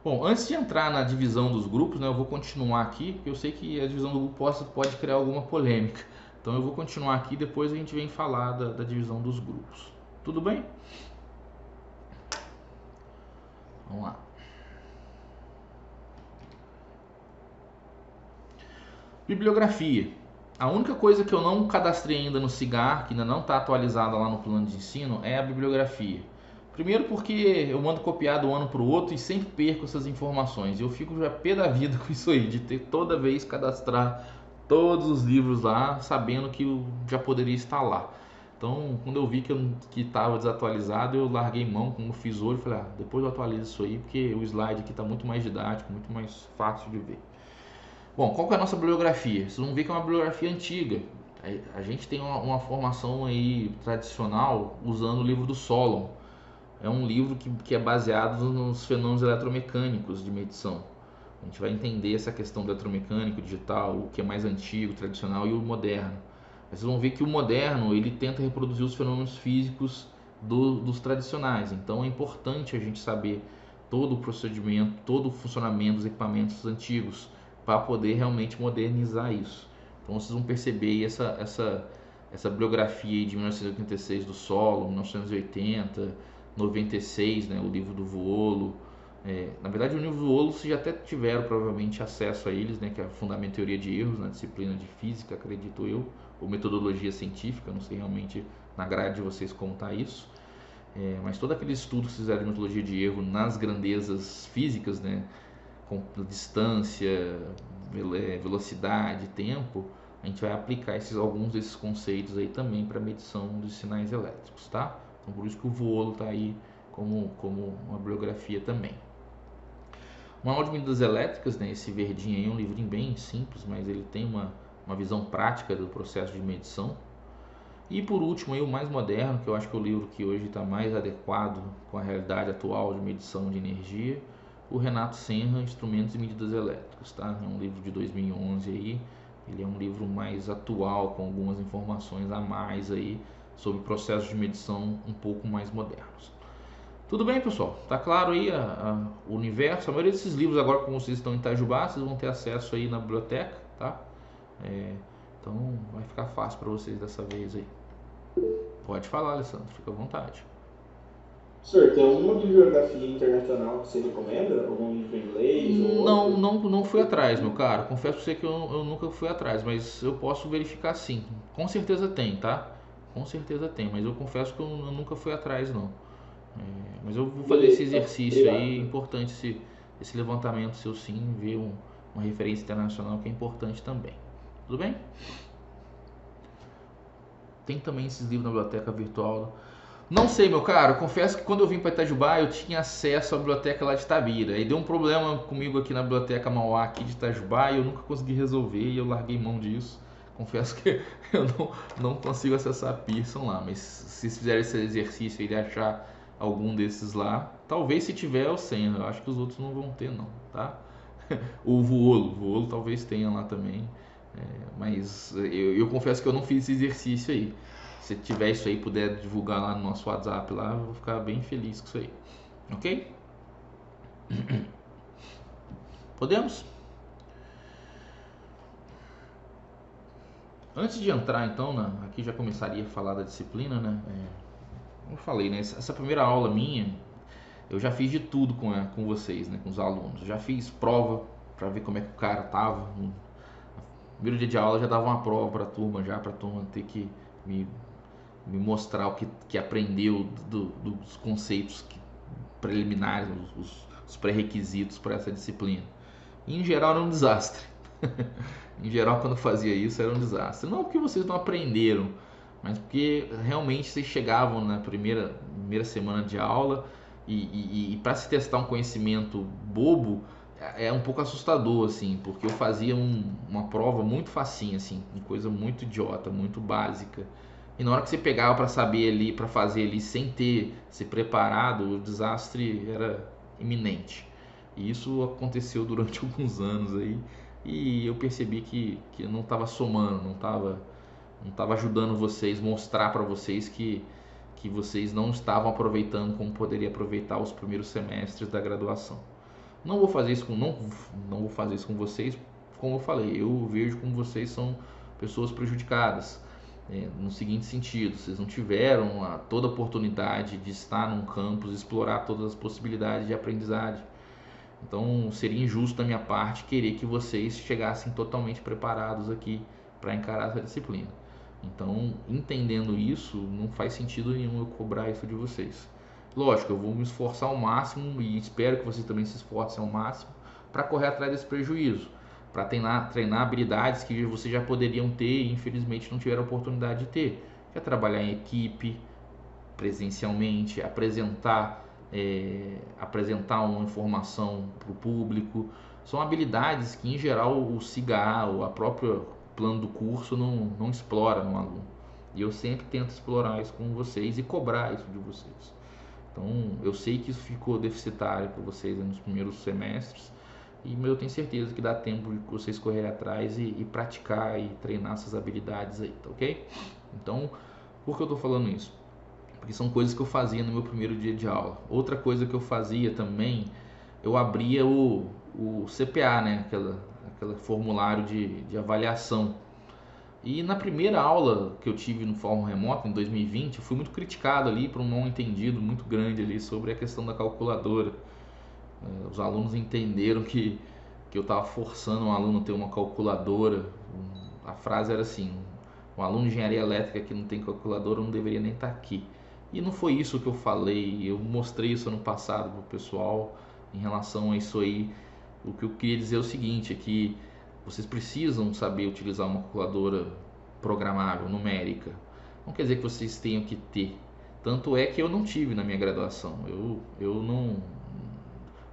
Bom, antes de entrar na divisão dos grupos, né, eu vou continuar aqui, porque eu sei que a divisão do grupo pode criar alguma polêmica. Então eu vou continuar aqui, depois a gente vem falar da divisão dos grupos. Tudo bem? Vamos lá. Bibliografia. A única coisa que eu não cadastrei ainda no SIGAR, que ainda não está atualizada lá no plano de ensino, é a bibliografia. Primeiro porque eu mando copiar de um ano para o outro e sempre perco essas informações. Eu fico já pé da vida com isso aí, de ter toda vez cadastrar todos os livros lá, sabendo que eu já poderia estar lá. Então, quando eu vi que estava desatualizado, eu larguei mão, como fiz hoje, falei, depois eu atualizo isso aí, porque o slide aqui está muito mais didático, muito mais fácil de ver. Bom, qual que é a nossa bibliografia? Vocês vão ver que é uma bibliografia antiga. A gente tem uma formação aí tradicional usando o livro do Solon. É um livro que é baseado nos fenômenos eletromecânicos de medição. A gente vai entender essa questão do eletromecânico digital, o que é mais antigo, tradicional e o moderno. Vocês vão ver que o moderno ele tenta reproduzir os fenômenos físicos dos tradicionais. Então é importante a gente saber todo o procedimento, todo o funcionamento dos equipamentos antigos para poder realmente modernizar isso. Então vocês vão perceber essa bibliografia de 1986 do Solon, 1980, 96, né, o livro do Vuolo, Na verdade, o livro do Voolo vocês já até tiveram provavelmente acesso a eles, né, que é Fundamento e Teoria de Erros na disciplina de Física, acredito eu, ou Metodologia Científica, não sei realmente na grade de vocês como está isso. Mas todo aquele estudo que vocês fizeram de metodologia de erro nas grandezas físicas, né, com distância, velocidade, tempo, a gente vai aplicar alguns desses conceitos aí também para medição dos sinais elétricos, tá? Então por isso que o Voolo está aí como uma bibliografia também. O Manual de Medidas Elétricas, né, esse verdinho aí é um livrinho bem simples, mas ele tem uma visão prática do processo de medição. E por último, aí, o mais moderno, que eu acho que é o livro que hoje está mais adequado com a realidade atual de medição de energia, o Renato Senra, Instrumentos e Medidas Elétricas, tá? É um livro de 2011 aí, ele é um livro mais atual, com algumas informações a mais aí sobre processos de medição um pouco mais modernos. Tudo bem, pessoal? Tá claro aí o universo? A maioria desses livros agora, como vocês estão em Itajubá, vocês vão ter acesso aí na biblioteca, tá? Então vai ficar fácil para vocês dessa vez aí. Pode falar, Alessandro, fica à vontade. Senhor, tem alguma bibliografia internacional que você recomenda? Algum livro em inglês? Não fui atrás, meu caro. Confesso pra você que eu nunca fui atrás, mas eu posso verificar sim. Com certeza tem, tá? Com certeza tem, mas eu confesso que eu nunca fui atrás, não. Mas eu vou fazer esse exercício aí, importante esse levantamento seu sim, ver uma referência internacional que é importante também. Tudo bem? Tem também esses livros na biblioteca virtual. Não sei, meu caro, confesso que quando eu vim para Itajubá eu tinha acesso à biblioteca lá de Itabira. Aí deu um problema comigo aqui na biblioteca Mauá aqui de Itajubá e eu nunca consegui resolver e eu larguei mão disso. Confesso que eu não consigo acessar a Pearson lá, mas se vocês fizerem esse exercício aí de achar algum desses lá, talvez se tiver eu tenho, eu acho que os outros não vão ter não, tá? O Voolo talvez tenha lá também, mas eu confesso que eu não fiz esse exercício aí. Se tiver isso aí, puder divulgar lá no nosso WhatsApp lá, eu vou ficar bem feliz com isso aí, ok? Podemos? Antes de entrar então, aqui já começaria a falar da disciplina, né? Como eu falei, né? Essa primeira aula minha, eu já fiz de tudo com vocês, né? Com os alunos. Eu já fiz prova para ver como é que o cara tava. No primeiro dia de aula já dava uma prova para a turma, ter que me mostrar o que aprendeu dos conceitos preliminares, os pré-requisitos para essa disciplina. E, em geral era um desastre. Em geral, quando eu fazia isso, era um desastre. Não porque vocês não aprenderam, mas porque realmente vocês chegavam na primeira semana de aula e para se testar um conhecimento bobo é um pouco assustador, assim, porque eu fazia uma prova muito facinha, assim, uma coisa muito idiota, muito básica. E na hora que você pegava para saber ali, para fazer ali sem ter se preparado, o desastre era iminente. E isso aconteceu durante alguns anos aí. E eu percebi que eu não estava somando, não estava ajudando vocês, mostrar para vocês que vocês não estavam aproveitando como poderia aproveitar os primeiros semestres da graduação. Não vou fazer isso não vou fazer isso com vocês, como eu falei, eu vejo como vocês são pessoas prejudicadas. No seguinte sentido, vocês não tiveram toda a oportunidade de estar num campus, explorar todas as possibilidades de aprendizagem. Então seria injusto da minha parte querer que vocês chegassem totalmente preparados aqui para encarar essa disciplina. Então, entendendo isso, não faz sentido nenhum eu cobrar isso de vocês. Lógico, eu vou me esforçar ao máximo e espero que vocês também se esforcem ao máximo para correr atrás desse prejuízo, para treinar habilidades que vocês já poderiam ter e infelizmente não tiveram a oportunidade de ter, que é trabalhar em equipe, presencialmente, apresentar uma informação para o público. São habilidades que em geral o CIGA ou a própria plano do curso não explora no aluno, e eu sempre tento explorar isso com vocês e cobrar isso de vocês. Então eu sei que isso ficou deficitário para vocês nos primeiros semestres, e eu tenho certeza que dá tempo de vocês correrem atrás e praticar e treinar essas habilidades aí, tá ok? Então, por que eu estou falando isso? Porque são coisas que eu fazia no meu primeiro dia de aula. Outra coisa que eu fazia também, eu abria o CPA, né? Aquele formulário de avaliação. E na primeira aula que eu tive no Fórum Remoto, em 2020, eu fui muito criticado ali por um mal entendido muito grande ali sobre a questão da calculadora. Os alunos entenderam que eu estava forçando um aluno a ter uma calculadora. A frase era assim: um aluno de engenharia elétrica que não tem calculadora não deveria nem estar aqui. E não foi isso que eu falei, eu mostrei isso ano passado para o pessoal em relação a isso aí. O que eu queria dizer é o seguinte, é que vocês precisam saber utilizar uma calculadora programável, numérica. Não quer dizer que vocês tenham que ter. Tanto é que eu não tive na minha graduação. Eu não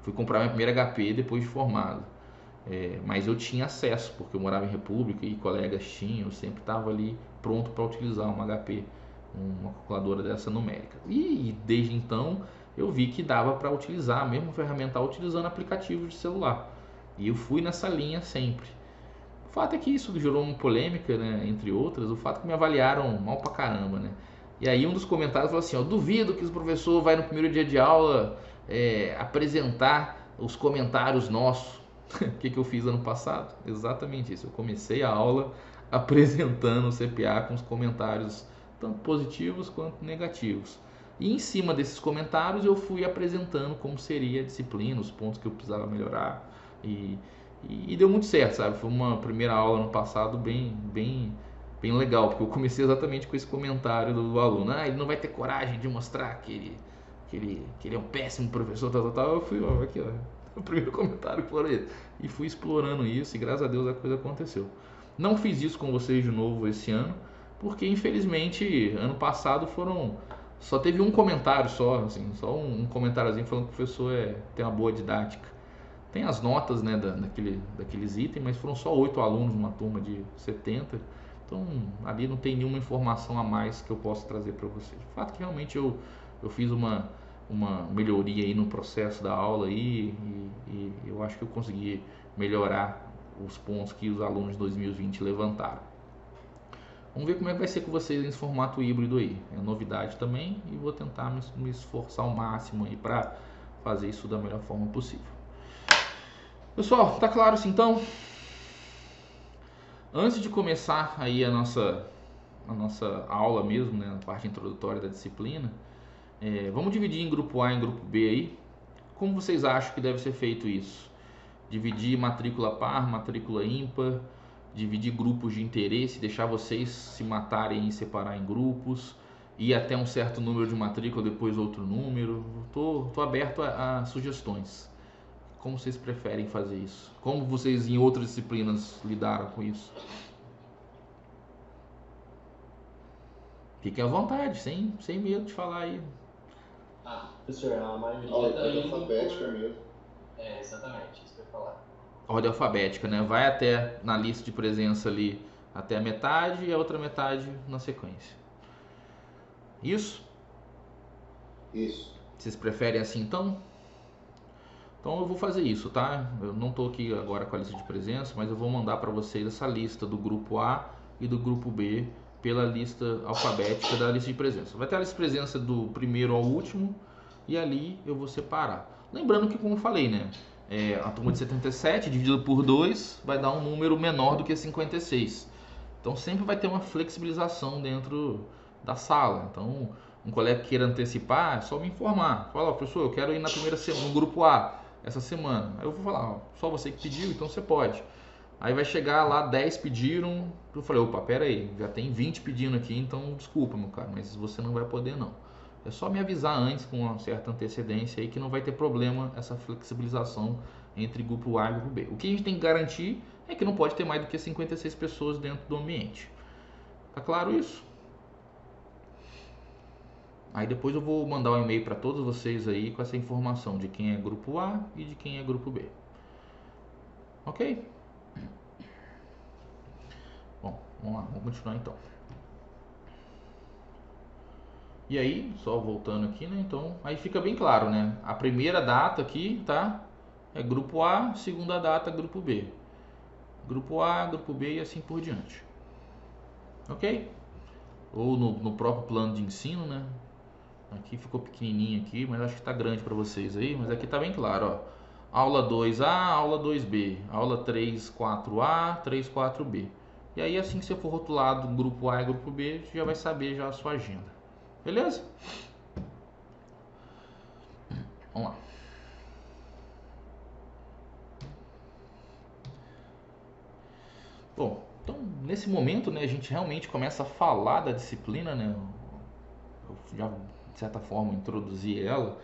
fui comprar minha primeira HP depois de formado. Mas eu tinha acesso, porque eu morava em República e colegas tinham, eu sempre estava ali pronto para utilizar uma HP, uma calculadora dessa numérica. E desde então eu vi que dava para utilizar mesmo ferramental utilizando aplicativos de celular. E eu fui nessa linha sempre. O fato é que isso gerou uma polêmica, né, entre outras, o fato é que me avaliaram mal pra caramba, né? E aí um dos comentários falou assim, ó, duvido que o professor vai no primeiro dia de aula apresentar os comentários nossos. O que eu fiz ano passado? Exatamente isso. Eu comecei a aula apresentando o CPA com os comentários tanto positivos quanto negativos. E em cima desses comentários eu fui apresentando como seria a disciplina, os pontos que eu precisava melhorar. E deu muito certo, sabe? Foi uma primeira aula no passado bem legal, porque eu comecei exatamente com esse comentário do aluno. Ele não vai ter coragem de mostrar que ele é um péssimo professor, tal. Eu fui, ó, aqui, ó. O primeiro comentário que foram ele. E fui explorando isso e graças a Deus a coisa aconteceu. Não fiz isso com vocês de novo esse ano, porque infelizmente ano passado só teve um comentário só, assim, só um comentáriozinho falando que o professor tem uma boa didática. Tem as notas, né, daqueles itens, mas foram só 8 alunos numa turma de 70. Então ali não tem nenhuma informação a mais que eu possa trazer para vocês. De fato que realmente eu fiz uma melhoria aí no processo da aula aí, e eu acho que eu consegui melhorar os pontos que os alunos de 2020 levantaram. Vamos ver como é que vai ser com vocês nesse formato híbrido aí. É novidade também e vou tentar me esforçar ao máximo aí para fazer isso da melhor forma possível. Pessoal, tá claro assim então? Antes de começar aí a nossa aula mesmo, né, a parte introdutória da disciplina, vamos dividir em grupo A e em grupo B aí. Como vocês acham que deve ser feito isso? Dividir matrícula par, matrícula ímpar, dividir grupos de interesse, deixar vocês se matarem e separar em grupos, ir até um certo número de matrícula, depois outro número. Tô aberto a sugestões. Como vocês preferem fazer isso? Como vocês em outras disciplinas lidaram com isso? Fiquem à vontade, sem medo de falar aí. Professor, a maioria ordem alfabética mesmo. Exatamente, isso que eu ia falar. Ordem alfabética, né? Vai até na lista de presença ali até a metade e a outra metade na sequência. Isso? Isso. Vocês preferem assim então? Então eu vou fazer isso, tá? Eu não estou aqui agora com a lista de presença, mas eu vou mandar para vocês essa lista do grupo A e do grupo B pela lista alfabética da lista de presença. Vai ter a lista de presença do primeiro ao último e ali eu vou separar. Lembrando que, como eu falei, né? A turma de 77 dividido por 2 vai dar um número menor do que 56. Então sempre vai ter uma flexibilização dentro da sala. Então um colega que queira antecipar, é só me informar. Fala, professor, eu quero ir na primeira semana, no grupo A essa semana. Aí eu vou falar, só você que pediu, então você pode. Aí vai chegar lá, 10 pediram, eu falei, opa, pera aí, já tem 20 pedindo aqui, então desculpa, meu cara, mas você não vai poder não. É só me avisar antes com uma certa antecedência aí que não vai ter problema essa flexibilização entre grupo A e grupo B. O que a gente tem que garantir é que não pode ter mais do que 56 pessoas dentro do ambiente. Tá claro isso? Aí depois eu vou mandar um e-mail para todos vocês aí com essa informação de quem é grupo A e de quem é grupo B. Ok? Bom, vamos lá, vamos continuar então. E aí, só voltando aqui, né? Então, aí fica bem claro, né? A primeira data aqui, tá? É grupo A, segunda data, grupo B. Grupo A, grupo B e assim por diante. Ok? Ou no próprio plano de ensino, né? Aqui ficou pequenininho aqui, mas acho que tá grande para vocês aí. Mas aqui tá bem claro, ó. Aula 2A, aula 2B. Aula 3, 4A, 3, 4B. E aí, assim que você for rotulado grupo A e grupo B, você já vai saber já a sua agenda. Beleza? Vamos lá. Bom, então nesse momento, né, a gente realmente começa a falar da disciplina, né? Eu já de certa forma introduzi ela,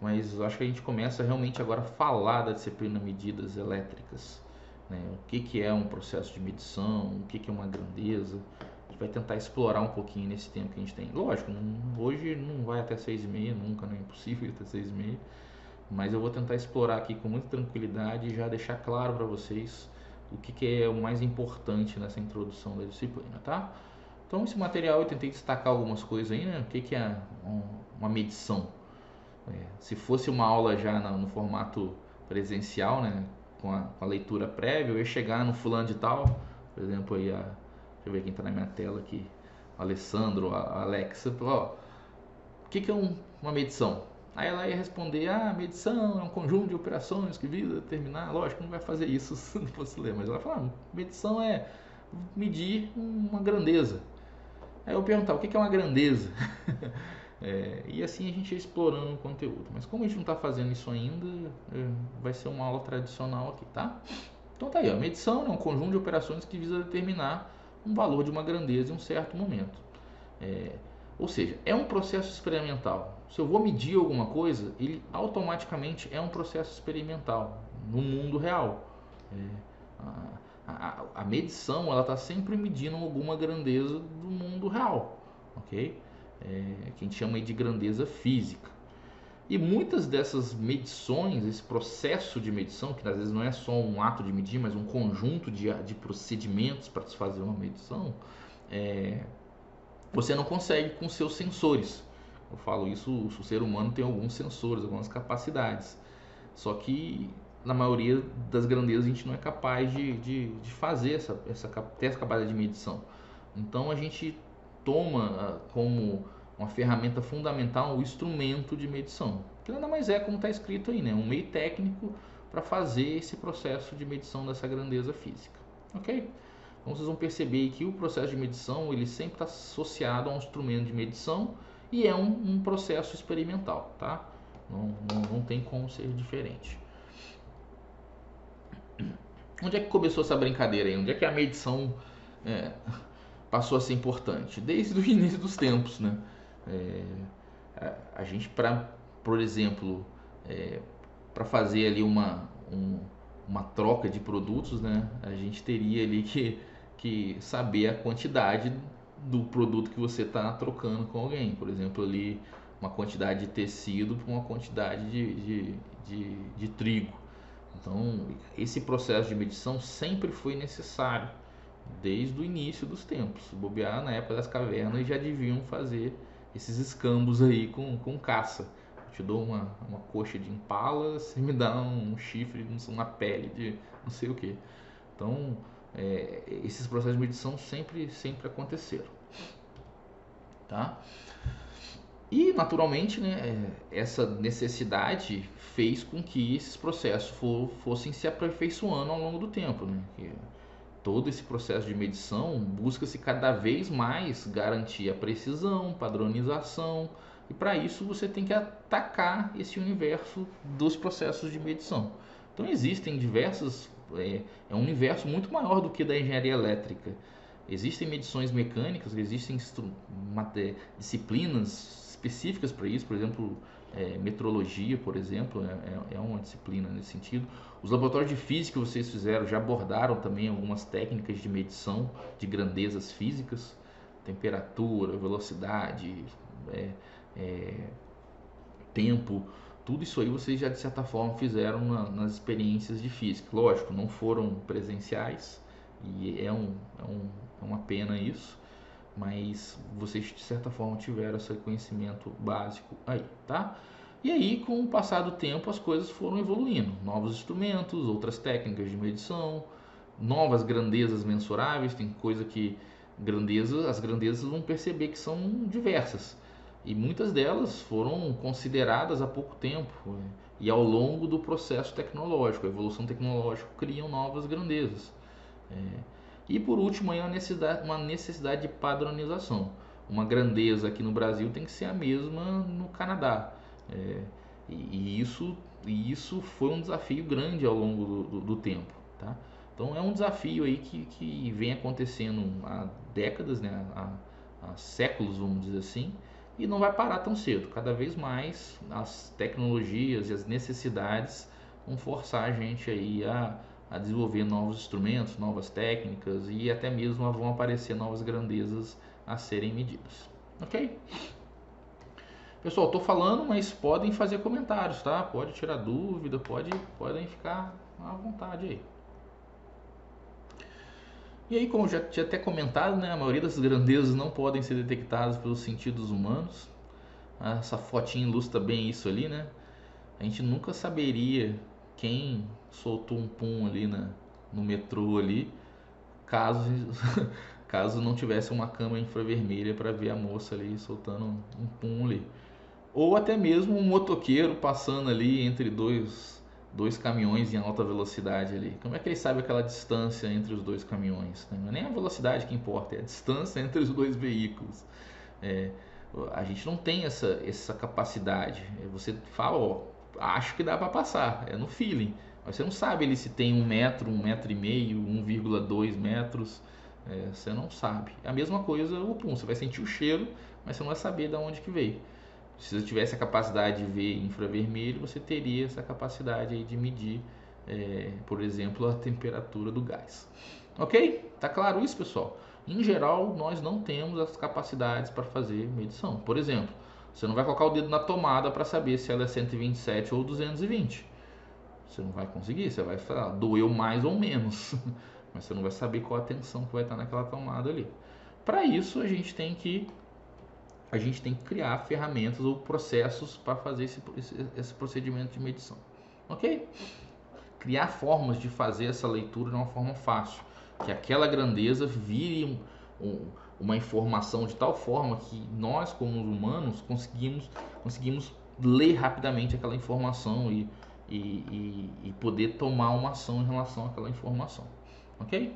mas eu acho que a gente começa realmente agora a falar da disciplina medidas elétricas, né? O que é um processo de medição, o que é uma grandeza. A gente vai tentar explorar um pouquinho nesse tempo que a gente tem. Lógico, hoje não vai até 6h30, nunca, não é impossível até 6h30, mas eu vou tentar explorar aqui com muita tranquilidade e já deixar claro para vocês o que é o mais importante nessa introdução da disciplina, tá? Então esse material eu tentei destacar algumas coisas aí, né? O que é uma medição? Se fosse uma aula já no formato presencial, né? Com a leitura prévia, eu ia chegar no fulano de tal, por exemplo, aí deixa eu ver quem está na minha tela aqui, Alessandro, a Alexa, ó, o que é uma medição? Aí ela ia responder, medição é um conjunto de operações que visa determinar, lógico, não vai fazer isso se não fosse ler, mas ela fala, medição é medir uma grandeza. Aí eu perguntar, o que é uma grandeza? E assim a gente ia explorando o conteúdo, mas como a gente não está fazendo isso ainda, vai ser uma aula tradicional aqui, tá? Então tá aí, a medição é um conjunto de operações que visa determinar um valor de uma grandeza em um certo momento. Ou seja, é um processo experimental. Se eu vou medir alguma coisa, ele automaticamente é um processo experimental no mundo real. A medição ela está sempre medindo alguma grandeza do mundo real, ok? Que a gente chama de grandeza física. E muitas dessas medições, esse processo de medição, que às vezes não é só um ato de medir, mas um conjunto de procedimentos para se fazer uma medição, você não consegue com seus sensores. Eu falo isso, o ser humano tem alguns sensores, algumas capacidades. Só que na maioria das grandezas a gente não é capaz de fazer ter essa capacidade de medição. Então a gente toma como uma ferramenta fundamental o instrumento de medição, que nada mais é como está escrito aí, né? Um meio técnico para fazer esse processo de medição dessa grandeza física, ok? Então vocês vão perceber que o processo de medição ele sempre está associado a um instrumento de medição e é um processo experimental, tá? Não tem como ser diferente. Onde é que começou essa brincadeira aí? Onde é que a medição passou a ser importante? Desde o início dos tempos, né? A gente, por exemplo, para fazer ali uma troca de produtos, né? A gente teria ali que saber a quantidade do produto que você está trocando com alguém. Por exemplo, ali uma quantidade de tecido para uma quantidade de trigo. Então, esse processo de medição sempre foi necessário, desde o início dos tempos. Se bobear, na época das cavernas, já deviam fazer esses escambos aí com caça. Eu te dou uma coxa de impala, você me dá um chifre, uma pele de não sei o que. Então, esses processos de medição sempre aconteceram. Tá? E, naturalmente, né, essa necessidade fez com que esses processos fossem se aperfeiçoando ao longo do tempo. Né? Todo esse processo de medição busca-se cada vez mais garantir a precisão, padronização, e para isso você tem que atacar esse universo dos processos de medição. Então existem diversas, um universo muito maior do que da engenharia elétrica. Existem medições mecânicas, existem disciplinas específicas para isso, por exemplo, metrologia, por exemplo, é uma disciplina nesse sentido. Os laboratórios de física que vocês fizeram já abordaram também algumas técnicas de medição de grandezas físicas, temperatura, velocidade, tempo, tudo isso aí vocês já de certa forma fizeram nas experiências de física. Lógico, não foram presenciais e é uma pena isso, mas vocês de certa forma tiveram esse conhecimento básico aí, tá? E aí, com o passar do tempo, as coisas foram evoluindo. Novos instrumentos, outras técnicas de medição, novas grandezas mensuráveis. Tem coisa que as grandezas vão perceber que são diversas. E muitas delas foram consideradas há pouco tempo. E ao longo do processo tecnológico, a evolução tecnológica criam novas grandezas. E por último, aí uma necessidade de padronização. Uma grandeza aqui no Brasil tem que ser a mesma no Canadá. E isso foi um desafio grande ao longo do tempo. Tá? Então é um desafio aí que vem acontecendo há décadas, né? Há séculos, vamos dizer assim, e não vai parar tão cedo. Cada vez mais as tecnologias e as necessidades vão forçar a gente aí a desenvolver novos instrumentos, novas técnicas e até mesmo vão aparecer novas grandezas a serem medidas. Ok? Pessoal, estou falando, mas podem fazer comentários, tá? Pode tirar dúvida, podem ficar à vontade aí. E aí, como já tinha até comentado, né, a maioria das grandezas não podem ser detectadas pelos sentidos humanos. Essa fotinha ilustra bem isso ali, né? A gente nunca saberia quem soltou um pum ali no metrô ali, caso caso não tivesse uma câmera infravermelha para ver a moça ali soltando um pum ali. Ou até mesmo um motoqueiro passando ali entre dois caminhões em alta velocidade ali. Como é que ele sabe aquela distância entre os dois caminhões? Não é nem a velocidade que importa, é a distância entre os dois veículos. A gente não tem essa capacidade. Você fala, ó, acho que dá para passar, é no feeling. Mas você não sabe ele se tem 1 metro, 1,5 metro, 1,2 metros. Você não sabe. É a mesma coisa o pum. Você vai sentir o cheiro, mas você não vai saber de onde que veio. Se você tivesse a capacidade de ver infravermelho, você teria essa capacidade aí de medir, por exemplo, a temperatura do gás. Ok? Tá claro isso, pessoal? Em geral, nós não temos as capacidades para fazer medição. Por exemplo, você não vai colocar o dedo na tomada para saber se ela é 127 ou 220. Você não vai conseguir, você vai falar, doeu mais ou menos, mas você não vai saber qual a tensão que vai estar naquela tomada ali. Para isso, a gente tem que criar ferramentas ou processos para fazer esse procedimento de medição. Ok? Criar formas de fazer essa leitura de uma forma fácil, que aquela grandeza vire uma informação de tal forma que nós, como humanos, conseguimos ler rapidamente aquela informação e poder tomar uma ação em relação àquela informação. Ok?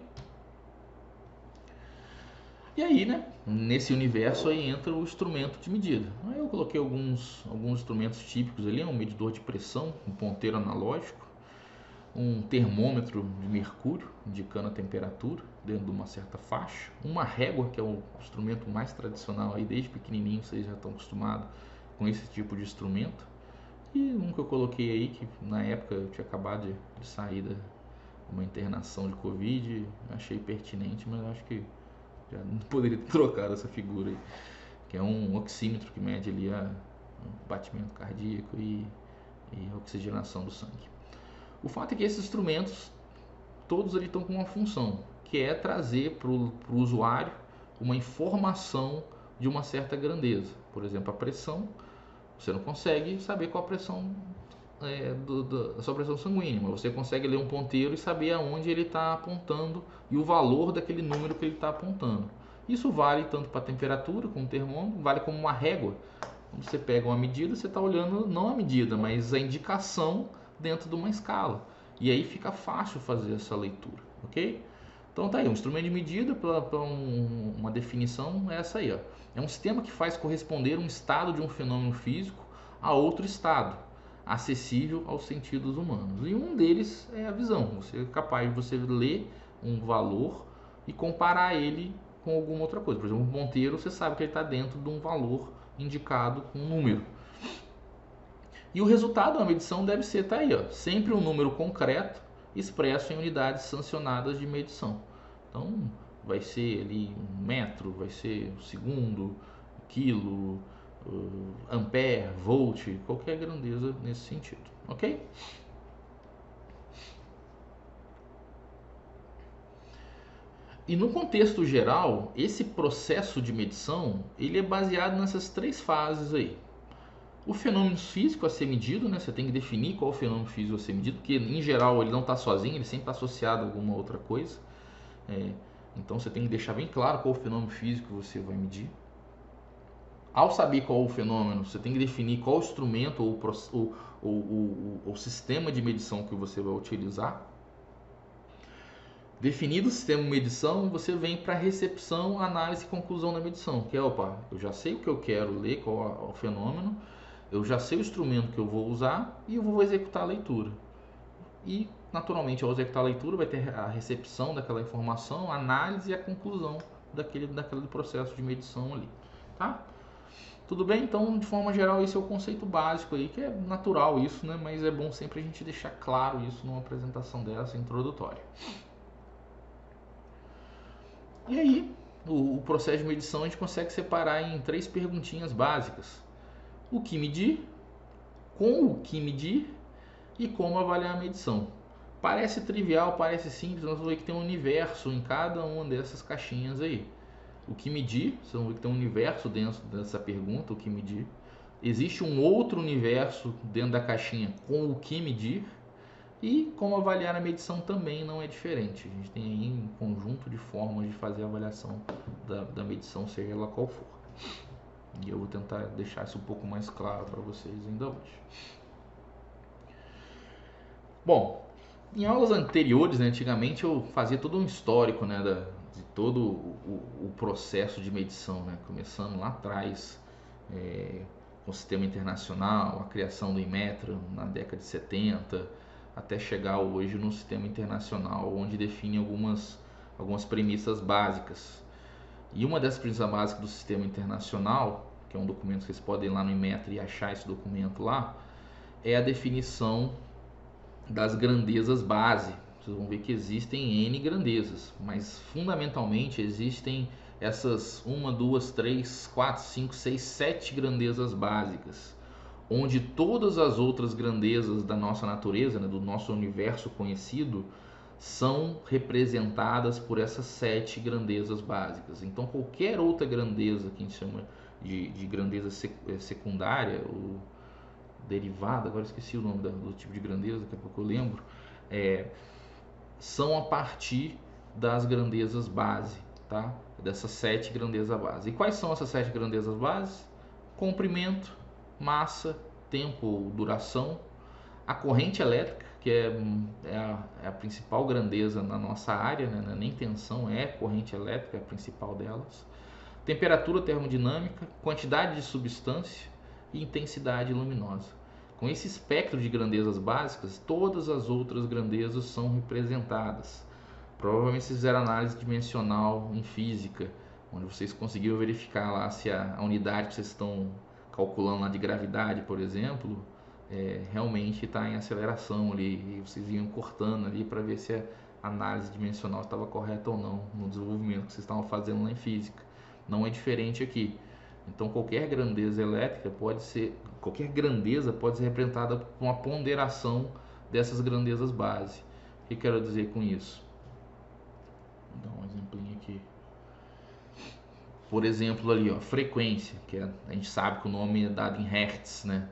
E aí, né, nesse universo aí entra o instrumento de medida. Aí eu coloquei alguns instrumentos típicos ali, um medidor de pressão, um ponteiro analógico, um termômetro de mercúrio, indicando a temperatura dentro de uma certa faixa, uma régua, que é o instrumento mais tradicional aí, desde pequenininho vocês já estão acostumados com esse tipo de instrumento. E um que eu coloquei aí, que na época eu tinha acabado de sair de uma internação de Covid, achei pertinente, mas acho que já não poderia ter trocado essa figura aí, que é um oxímetro que mede ali o batimento cardíaco e a oxigenação do sangue. O fato é que esses instrumentos, todos ali estão com uma função, que é trazer para o usuário uma informação de uma certa grandeza. Por exemplo, a pressão, você não consegue saber qual a pressão da sua pressão sanguínea, mas você consegue ler um ponteiro e saber aonde ele está apontando e o valor daquele número que ele está apontando. Isso vale tanto para a temperatura como o termômetro, vale como uma régua. Quando você pega uma medida, você está olhando não a medida, mas a indicação dentro de uma escala. E aí fica fácil fazer essa leitura, ok? Então tá aí, um instrumento de medida para uma definição é essa aí, ó. É um sistema que faz corresponder um estado de um fenômeno físico a outro estado acessível aos sentidos humanos. E um deles é a visão. Você é capaz de você ler um valor e comparar ele com alguma outra coisa. Por exemplo, um ponteiro, você sabe que ele está dentro de um valor indicado com um número. E o resultado da medição deve ser, tá aí, ó, sempre um número concreto expresso em unidades sancionadas de medição. Então, vai ser ali um metro, vai ser um segundo, quilo, ampere, volt, qualquer grandeza nesse sentido, ok? E no contexto geral, esse processo de medição, ele é baseado nessas três fases aí. O fenômeno físico a ser medido, né? Você tem que definir qual é o fenômeno físico a ser medido, porque em geral ele não está sozinho, ele sempre está associado a alguma outra coisa. Então você tem que deixar bem claro qual é o fenômeno físico que você vai medir. Ao saber qual é o fenômeno, você tem que definir qual instrumento ou sistema de medição que você vai utilizar. Definido o sistema de medição, você vem para a recepção, análise e conclusão da medição, que é, opa, eu já sei o que eu quero ler, qual é o fenômeno, eu já sei o instrumento que eu vou usar e eu vou executar a leitura. e naturalmente ao executar a leitura vai ter a recepção daquela informação, a análise e a conclusão daquele processo de medição ali, tá? Tudo bem? Então, de forma geral, esse é o conceito básico aí, que é natural isso, né? Mas é bom sempre a gente deixar claro isso numa apresentação dessa introdutória. E aí, o processo de medição a gente consegue separar em 3 perguntinhas básicas: o que medir, com o que medir e como avaliar a medição. Parece trivial, parece simples, mas vamos ver que tem um universo em cada uma dessas caixinhas aí. O que medir, vocês vão ver que tem um universo dentro dessa pergunta, o que medir. Existe um outro universo dentro da caixinha com o que medir. E como avaliar a medição também não é diferente. A gente tem aí um conjunto de formas de fazer a avaliação da medição, seja ela qual for. E eu vou tentar deixar isso um pouco mais claro para vocês ainda hoje. Bom, em aulas anteriores, né, antigamente eu fazia todo um histórico, né, de todo o processo de medição, né, começando lá atrás com o sistema internacional, a criação do Inmetro na década de 70, até chegar hoje no sistema internacional, onde define algumas premissas básicas. E uma das premissas básicas do sistema internacional, que é um documento que vocês podem ir lá no Inmetro e achar esse documento lá, é a definição das grandezas base. Vocês vão ver que existem N grandezas, mas fundamentalmente existem essas 1, 2, 3, 4, 5, 6, 7 grandezas básicas, onde todas as outras grandezas da nossa natureza, né, do nosso universo conhecido, são representadas por essas 7 grandezas básicas. Então qualquer outra grandeza que a gente chama de grandeza secundária ou derivada, agora esqueci o nome do tipo de grandeza, daqui a pouco eu lembro, são a partir das grandezas base, tá? Dessas 7 grandezas base. E quais são essas 7 grandezas bases? Comprimento, massa, tempo ou duração, a corrente elétrica, que é a principal grandeza na nossa área, né? Nem tensão, é corrente elétrica, é a principal delas, temperatura termodinâmica, quantidade de substância e intensidade luminosa. Com esse espectro de grandezas básicas, todas as outras grandezas são representadas. Provavelmente vocês fizeram análise dimensional em física, onde vocês conseguiram verificar lá se a unidade que vocês estão calculando lá de gravidade, por exemplo, realmente está em aceleração ali, e vocês iam cortando ali para ver se a análise dimensional estava correta ou não no desenvolvimento que vocês estavam fazendo lá em física. Não é diferente aqui. Então qualquer grandeza elétrica qualquer grandeza pode ser representada por uma ponderação dessas grandezas base. O que quero dizer com isso? Vou dar um exemplinho aqui. Por exemplo ali, ó, frequência, que a gente sabe que o nome é dado em hertz, né?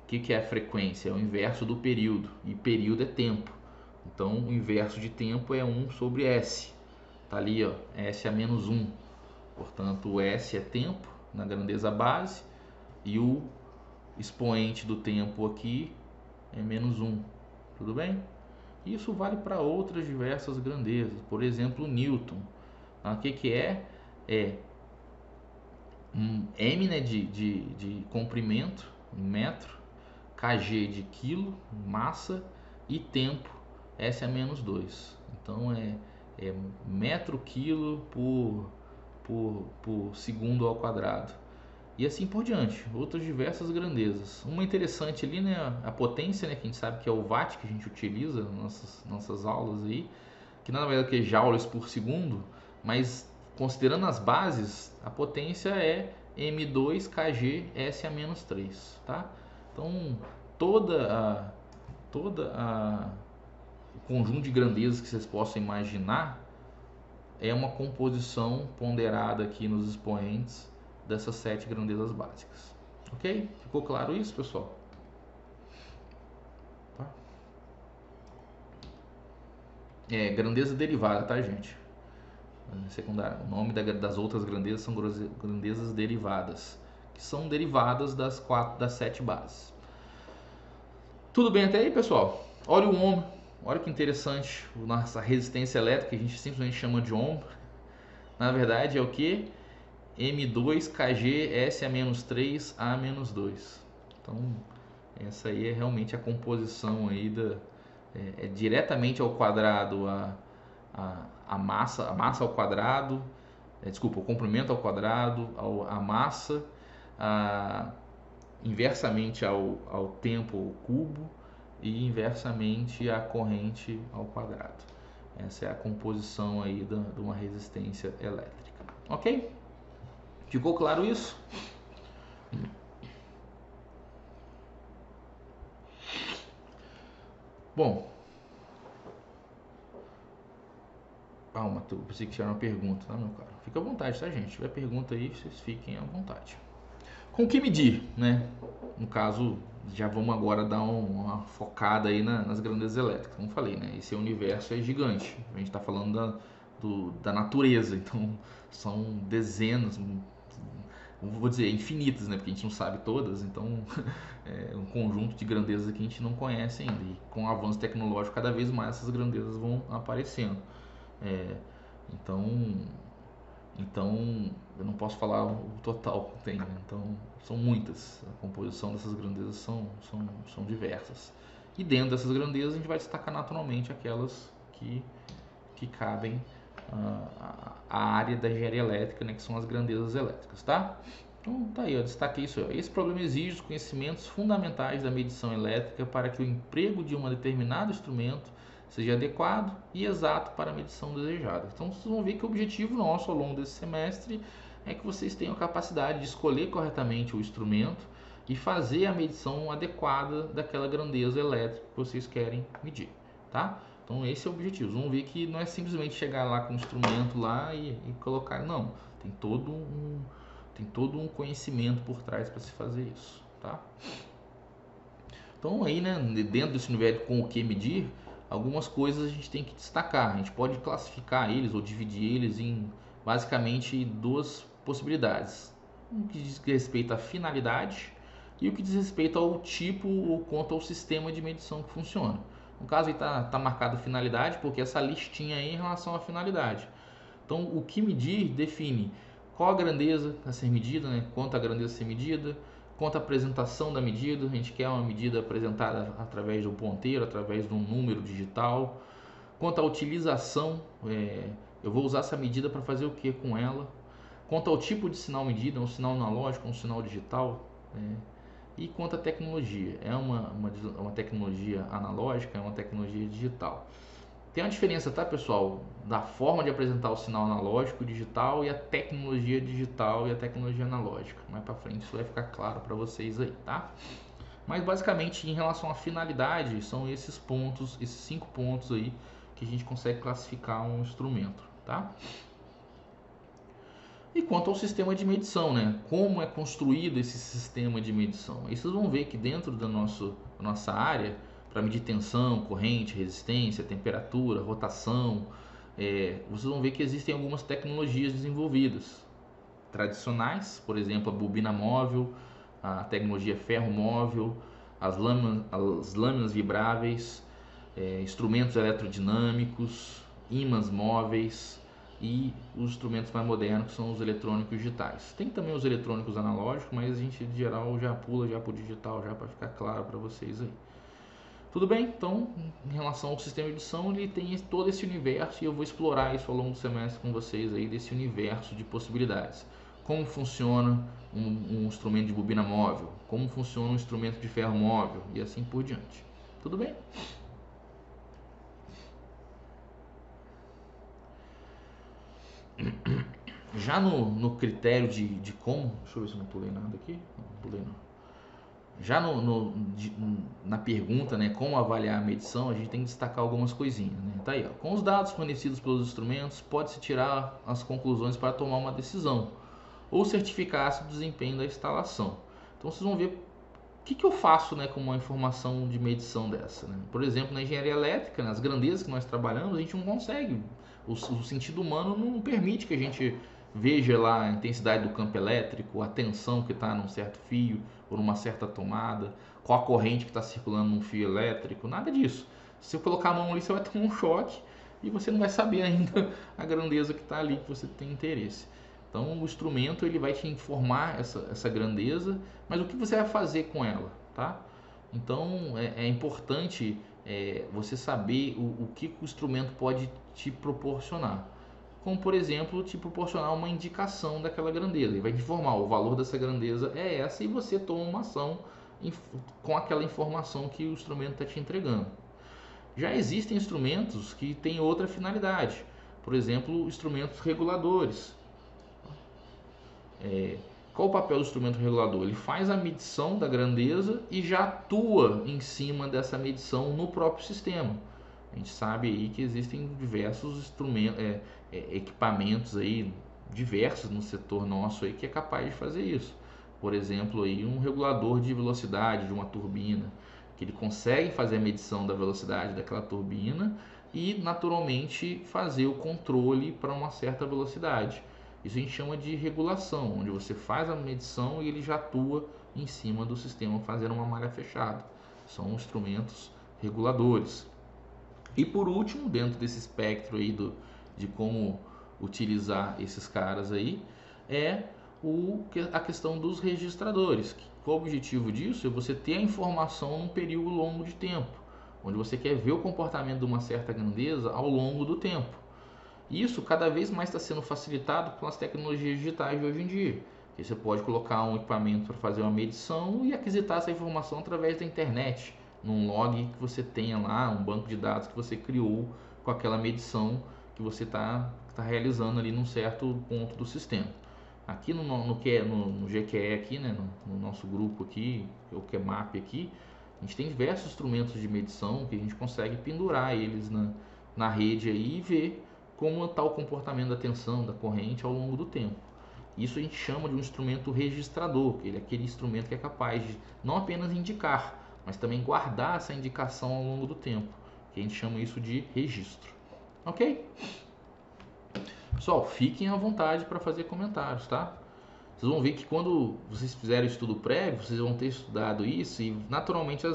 O que é a frequência? É o inverso do período, e período é tempo. Então o inverso de tempo é 1 sobre S. Tá ali, ó, S a menos 1. Portanto, o S é tempo na grandeza base e o expoente do tempo aqui é menos 1. Tudo bem? Isso vale para outras diversas grandezas. Por exemplo, Newton. O que é? M, né, de comprimento, metro, kg de quilo, massa, e tempo, S a menos 2. Então é metro quilo por segundo ao quadrado, e assim por diante, outras diversas grandezas. Uma interessante ali, né, a potência, né, que a gente sabe que é o watt que a gente utiliza nas nossas aulas aí, que nada mais é que joules por segundo, mas considerando as bases, a potência é M2 kg S a menos 3, tá? Então toda o conjunto de grandezas que vocês possam imaginar é uma composição ponderada aqui nos expoentes dessas 7 grandezas básicas. Ok? Ficou claro isso, pessoal? Tá? Grandeza derivada, tá, gente? Secundária. O nome das outras grandezas são grandezas derivadas, que são derivadas das 7 bases. Tudo bem até aí, pessoal? Olha o ohm. Olha que interessante, nossa resistência elétrica, a gente simplesmente chama de ohm. Na verdade é o que? M2 kg S a menos 3 A menos 2. Então essa aí é realmente a composição aí é diretamente ao quadrado a massa ao quadrado, desculpa, o comprimento ao quadrado, a massa inversamente ao tempo ao cubo e inversamente à corrente ao quadrado. Essa é a composição aí de uma resistência elétrica. Ok? Ficou claro isso? Bom, calma, eu pensei que tinha uma pergunta, tá, meu caro? Fica à vontade, tá, gente? Se tiver pergunta aí, vocês fiquem à vontade. Com o que medir, né? No caso, já vamos agora dar uma focada aí nas grandezas elétricas. Como falei, né? Esse universo é gigante. A gente está falando da natureza, então são dezenas, vou dizer, infinitas, né? Porque a gente não sabe todas, então é um conjunto de grandezas que a gente não conhece ainda. E com o avanço tecnológico, cada vez mais essas grandezas vão aparecendo. Então, eu não posso falar o total que tem, né? Então, são muitas. A composição dessas grandezas são diversas. E dentro dessas grandezas, a gente vai destacar naturalmente aquelas que cabem a área da engenharia elétrica, né? Que são as grandezas elétricas, tá? Então, tá aí, eu destaquei isso. Esse problema exige os conhecimentos fundamentais da medição elétrica para que o emprego de um determinado instrumento seja adequado e exato para a medição desejada. Então vocês vão ver que o objetivo nosso ao longo desse semestre é que vocês tenham a capacidade de escolher corretamente o instrumento e fazer a medição adequada daquela grandeza elétrica que vocês querem medir, tá? Então esse é o objetivo. Vocês vão ver que não é simplesmente chegar lá com o instrumento lá e colocar, não. Tem todo um conhecimento por trás para se fazer isso, tá? Então aí, né, dentro desse universo com o que medir, algumas coisas a gente tem que destacar. A gente pode classificar eles ou dividir eles em basicamente duas possibilidades. O que diz respeito à finalidade e o que diz respeito ao tipo ou quanto ao sistema de medição que funciona. No caso aí está marcado finalidade porque essa listinha aí é em relação à finalidade. Então o que medir define qual a grandeza a ser medida, né? Quanto a grandeza a ser medida, quanto à apresentação da medida, a gente quer uma medida apresentada através de um ponteiro, através de um número digital. Quanto à utilização, eu vou usar essa medida para fazer o que com ela. Quanto ao tipo de sinal medido, é um sinal analógico, um sinal digital. E quanto à tecnologia, é uma tecnologia analógica, é uma tecnologia digital. Tem uma diferença, tá, pessoal, da forma de apresentar o sinal analógico digital e a tecnologia digital e a tecnologia analógica. Mais para frente isso vai ficar claro para vocês aí, tá? Mas basicamente em relação à finalidade, são esses pontos, esses 5 pontos aí que a gente consegue classificar um instrumento, tá? E quanto ao sistema de medição, né? Como é construído esse sistema de medição? Aí vocês vão ver que dentro da nossa área, para medir tensão, corrente, resistência, temperatura, rotação, vocês vão ver que existem algumas tecnologias desenvolvidas. Tradicionais, por exemplo, a bobina móvel, a tecnologia ferro móvel, as lâminas vibráveis, instrumentos eletrodinâmicos, ímãs móveis e os instrumentos mais modernos que são os eletrônicos digitais. Tem também os eletrônicos analógicos, mas a gente de geral já pula já para o digital, já para ficar claro para vocês aí. Tudo bem? Então, em relação ao sistema de edição, ele tem todo esse universo e eu vou explorar isso ao longo do semestre com vocês aí, desse universo de possibilidades. Como funciona um instrumento de bobina móvel, como funciona um instrumento de ferro móvel e assim por diante. Tudo bem? Já no critério de como... Deixa eu ver se eu não pulei nada aqui. Não pulei não. Já na pergunta, né, como avaliar a medição, a gente tem que destacar algumas coisinhas, né? Tá aí, ó. Com os dados fornecidos pelos instrumentos, pode-se tirar as conclusões para tomar uma decisão ou certificar-se do desempenho da instalação. Então vocês vão ver o que eu faço, né, com uma informação de medição dessa, né? Por exemplo, na engenharia elétrica, nas grandezas que nós trabalhamos, a gente não consegue. O sentido humano não permite que a gente veja lá a intensidade do campo elétrico, a tensão que está num certo fio ou numa certa tomada, qual a corrente que está circulando num fio elétrico, nada disso. Se eu colocar a mão ali, você vai tomar um choque e você não vai saber ainda a grandeza que está ali, que você tem interesse. Então o instrumento ele vai te informar essa grandeza, mas o que você vai fazer com ela, tá? Então é importante você saber o que o instrumento pode te proporcionar. Como, por exemplo, te proporcionar uma indicação daquela grandeza. Ele vai te informar, o valor dessa grandeza é essa, e você toma uma ação com aquela informação que o instrumento está te entregando. Já existem instrumentos que têm outra finalidade. Por exemplo, instrumentos reguladores. Qual o papel do instrumento regulador? Ele faz a medição da grandeza e já atua em cima dessa medição no próprio sistema. A gente sabe aí que existem diversos instrumentos, equipamentos aí diversos no setor nosso aí que é capaz de fazer isso. Por exemplo, aí um regulador de velocidade de uma turbina, que ele consegue fazer a medição da velocidade daquela turbina e naturalmente fazer o controle para uma certa velocidade. Isso a gente chama de regulação, onde você faz a medição e ele já atua em cima do sistema fazendo uma malha fechada. São instrumentos reguladores. E por último, dentro desse espectro aí de como utilizar esses caras aí, a questão dos registradores. O objetivo disso é você ter a informação num período longo de tempo, onde você quer ver o comportamento de uma certa grandeza ao longo do tempo. Isso cada vez mais está sendo facilitado com as tecnologias digitais de hoje em dia. Você pode colocar um equipamento para fazer uma medição e aquisitar essa informação através da internet, num log que você tenha lá, um banco de dados que você criou com aquela medição que você está realizando ali num certo ponto do sistema. Aqui no GQE aqui, né, no nosso grupo aqui, o QMAP aqui, a gente tem diversos instrumentos de medição que a gente consegue pendurar eles na rede aí e ver como está o comportamento da tensão, da corrente ao longo do tempo. Isso a gente chama de um instrumento registrador, que ele é aquele instrumento que é capaz de não apenas indicar, mas também guardar essa indicação ao longo do tempo, que a gente chama isso de registro. Ok? Pessoal, fiquem à vontade para fazer comentários, tá? Vocês vão ver que quando vocês fizerem o estudo prévio, vocês vão ter estudado isso e naturalmente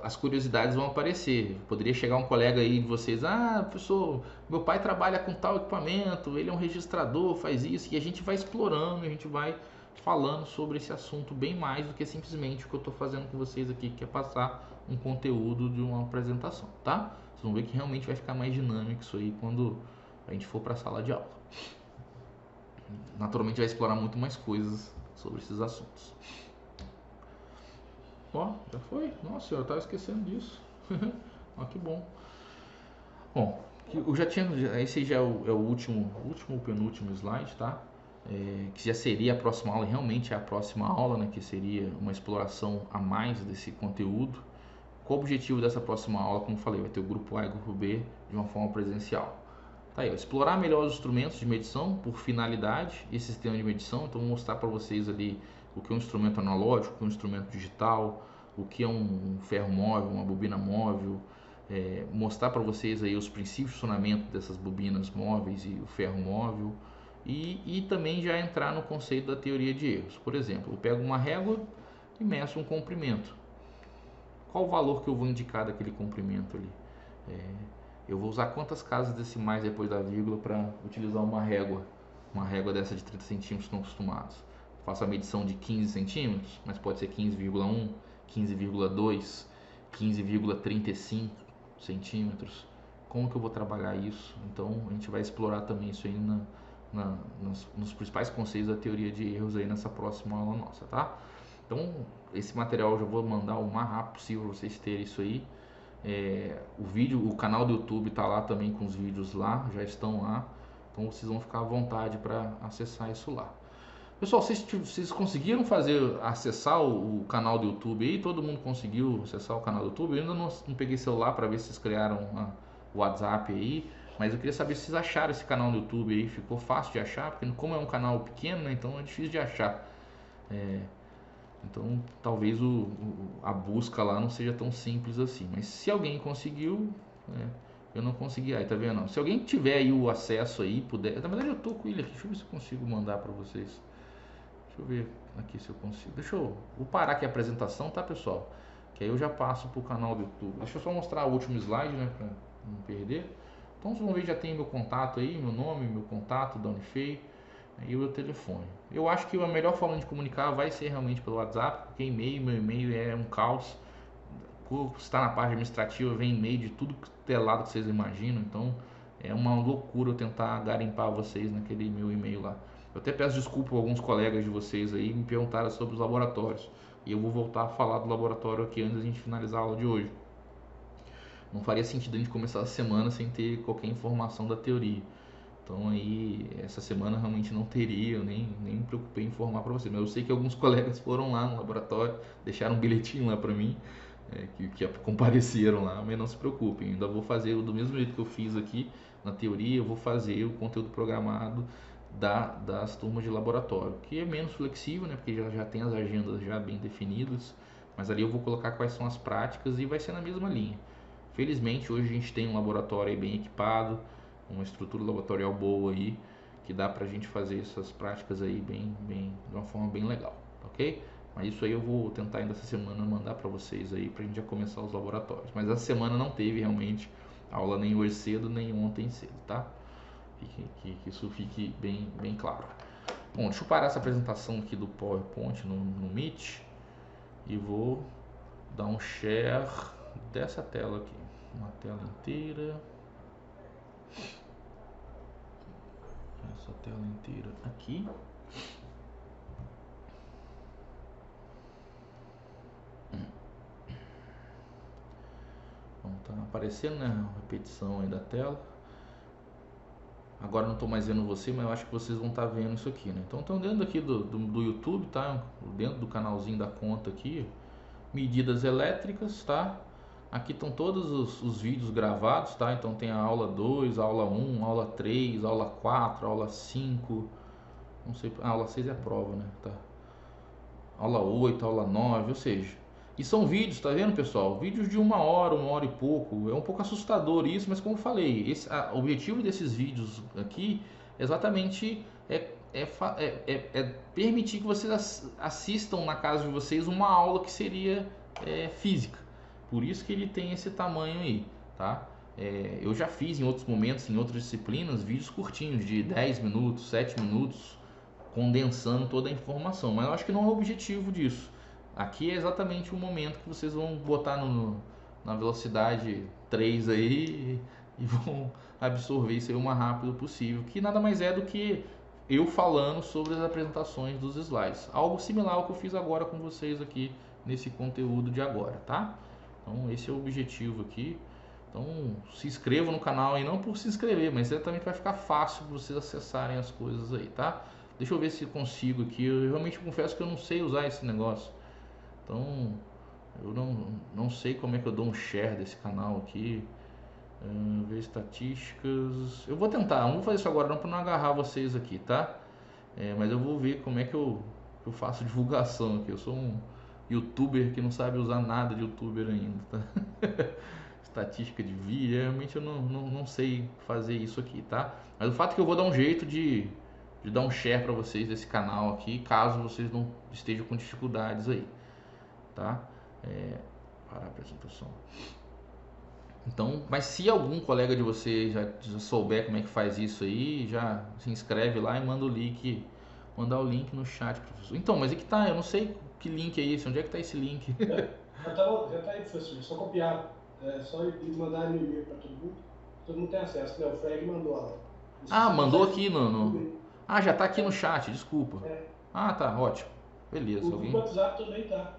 as curiosidades vão aparecer. Poderia chegar um colega aí de vocês, professor, meu pai trabalha com tal equipamento, ele é um registrador, faz isso, e a gente vai explorando, a gente vai falando sobre esse assunto bem mais do que simplesmente o que eu estou fazendo com vocês aqui, que é passar um conteúdo de uma apresentação, tá? Vocês vão ver que realmente vai ficar mais dinâmico isso aí quando a gente for para a sala de aula. Naturalmente vai explorar muito mais coisas sobre esses assuntos. Ó, já foi? Nossa, eu estava esquecendo disso. Ó, que bom. Bom, eu já tinha. Esse já é o último, penúltimo slide, tá? Que já seria a próxima aula, realmente é a próxima aula, né? Que seria uma exploração a mais desse conteúdo. Qual o objetivo dessa próxima aula? Como eu falei, vai ter o grupo A e o grupo B de uma forma presencial. Tá aí, explorar melhor os instrumentos de medição por finalidade, esse sistema de medição. Então, vou mostrar para vocês ali o que é um instrumento analógico, o que é um instrumento digital, o que é um ferro móvel, uma bobina móvel, mostrar para vocês aí os princípios de funcionamento dessas bobinas móveis e o ferro móvel, e também já entrar no conceito da teoria de erros. Por exemplo, eu pego uma régua e meço um comprimento. Qual o valor que eu vou indicar daquele comprimento ali? Eu vou usar quantas casas decimais depois da vírgula para utilizar uma régua dessa de 30 centímetros que estão acostumados. Faço a medição de 15 centímetros, mas pode ser 15,1, 15,2, 15,35 centímetros. Como que eu vou trabalhar isso? Então a gente vai explorar também isso aí nos principais conceitos da teoria de erros aí nessa próxima aula nossa, tá? Então esse material eu já vou mandar o mais rápido possível para vocês terem isso aí. O canal do YouTube está lá também com os vídeos lá, já estão lá. Então vocês vão ficar à vontade para acessar isso lá. Pessoal, vocês conseguiram acessar o canal do YouTube aí? Todo mundo conseguiu acessar o canal do YouTube? Eu ainda não peguei celular para ver se vocês criaram o WhatsApp aí, mas eu queria saber se vocês acharam esse canal do YouTube aí. Ficou fácil de achar? Porque como é um canal pequeno, né, então é difícil de achar. Então talvez a busca lá não seja tão simples assim. Mas se alguém conseguiu, eu não consegui. Aí, tá vendo? Se alguém tiver aí o acesso aí, puder. Na verdade eu tô com ele aqui. Deixa eu ver se eu consigo mandar para vocês. Deixa eu ver aqui se eu consigo. Vou parar aqui a apresentação, tá, pessoal? Que aí eu já passo pro canal do YouTube. Deixa eu só mostrar o último slide, né, para não perder. Então vocês vão ver, já tem meu contato aí, meu nome, meu contato, da Unifei e o meu telefone. Eu acho que a melhor forma de comunicar vai ser realmente pelo WhatsApp, porque meu e-mail é um caos. Se está na parte administrativa, vem e-mail de tudo que é lado que vocês imaginam. Então é uma loucura eu tentar garimpar vocês naquele meu e-mail lá. Eu até peço desculpa a alguns colegas de vocês aí me perguntaram sobre os laboratórios. E eu vou voltar a falar do laboratório aqui antes da gente finalizar a aula de hoje. Não faria sentido a gente começar a semana sem ter qualquer informação da teoria. Então aí, essa semana realmente não teria, eu nem me preocupei em informar para vocês. Mas eu sei que alguns colegas foram lá no laboratório, deixaram um bilhetinho lá para mim, que compareceram lá, mas não se preocupem, ainda vou fazer do mesmo jeito que eu fiz aqui na teoria, eu vou fazer o conteúdo programado das turmas de laboratório, que é menos flexível, né, porque já tem as agendas já bem definidas, mas ali eu vou colocar quais são as práticas e vai ser na mesma linha. Felizmente hoje a gente tem um laboratório aí bem equipado, uma estrutura laboratorial boa aí, que dá pra gente fazer essas práticas aí de uma forma bem legal, ok? Mas isso aí eu vou tentar ainda essa semana mandar para vocês aí, pra gente já começar os laboratórios. Mas essa semana não teve realmente aula nem hoje cedo, nem ontem cedo, tá? Que isso fique bem claro. Bom, deixa eu parar essa apresentação aqui do PowerPoint no Meet e vou dar um share dessa tela aqui, uma tela inteira. Essa tela inteira aqui. Então tá aparecendo, né, a repetição aí da tela. Agora não estou mais vendo você, mas eu acho que vocês vão estar vendo isso aqui, né? Então estão dentro aqui do YouTube, tá? Dentro do canalzinho da conta aqui, medidas elétricas, tá? Aqui estão todos os vídeos gravados, tá? Então tem a aula 2, a aula 1, a aula 3, a aula 4, a aula 5, não sei, a aula 6 é a prova, né? Tá. Aula 8, aula 9, ou seja, e são vídeos, tá vendo, pessoal? Vídeos de uma hora e pouco. É um pouco assustador isso, mas como eu falei, o objetivo desses vídeos aqui é exatamente permitir que vocês assistam na casa de vocês uma aula que seria física. Por isso que ele tem esse tamanho aí, tá? Eu já fiz em outros momentos, em outras disciplinas, vídeos curtinhos de 10 minutos, 7 minutos, condensando toda a informação, mas eu acho que não é o objetivo disso. Aqui é exatamente o momento que vocês vão botar na velocidade 3 aí e vão absorver isso aí o mais rápido possível, que nada mais é do que eu falando sobre as apresentações dos slides. Algo similar ao que eu fiz agora com vocês aqui nesse conteúdo de agora, tá? Então esse é o objetivo aqui. Então se inscrevam no canal aí, não por se inscrever, mas exatamente vai ficar fácil para vocês acessarem as coisas aí, tá? Deixa eu ver se consigo aqui. Eu realmente confesso que eu não sei usar esse negócio. Então, eu não sei como é que eu dou um share desse canal aqui. Ver estatísticas. Eu vou tentar, não vou fazer isso agora não para não agarrar vocês aqui, tá? Mas eu vou ver como é que eu faço divulgação aqui. Eu sou um youtuber que não sabe usar nada de youtuber ainda, tá? Estatística de vídeo, realmente eu não sei fazer isso aqui, tá? Mas o fato é que eu vou dar um jeito de dar um share para vocês desse canal aqui, caso vocês não estejam com dificuldades aí, tá? Parar a apresentação. Então, mas se algum colega de vocês já souber como é que faz isso aí, já se inscreve lá e manda o link, mandar o link no chat, professor. Então, mas é que tá, eu não sei que link é esse, onde é que tá esse link? Já tá aí, professor, só copiar, só ir mandar no e-mail para todo mundo tem acesso, né? O Fred mandou lá. Ah, mandou aqui no... Ah, já tá aqui no chat, desculpa. Ah, tá, ótimo. Beleza. O WhatsApp também tá.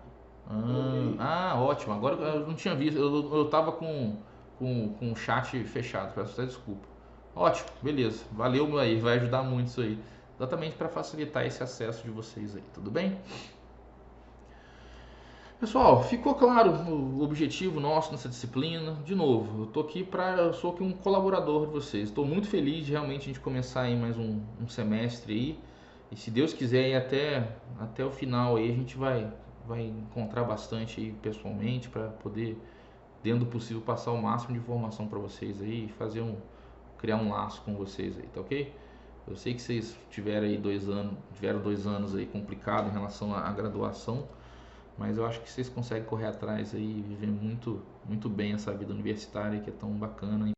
Ótimo. Agora eu não tinha visto, eu tava com o chat fechado, peço até desculpa. Ótimo, beleza. Valeu, meu aí, vai ajudar muito isso aí. Exatamente para facilitar esse acesso de vocês aí, tudo bem? Pessoal, ficou claro o objetivo nosso nessa disciplina? De novo, eu sou aqui um colaborador de vocês. Estou muito feliz de realmente a gente começar aí mais um semestre aí. E se Deus quiser aí até o final aí a gente vai encontrar bastante aí pessoalmente para poder, dentro do possível, passar o máximo de informação para vocês aí e criar um laço com vocês aí, tá ok? Eu sei que vocês tiveram 2 anos aí complicado em relação à graduação, mas eu acho que vocês conseguem correr atrás aí e viver muito, muito bem essa vida universitária que é tão bacana.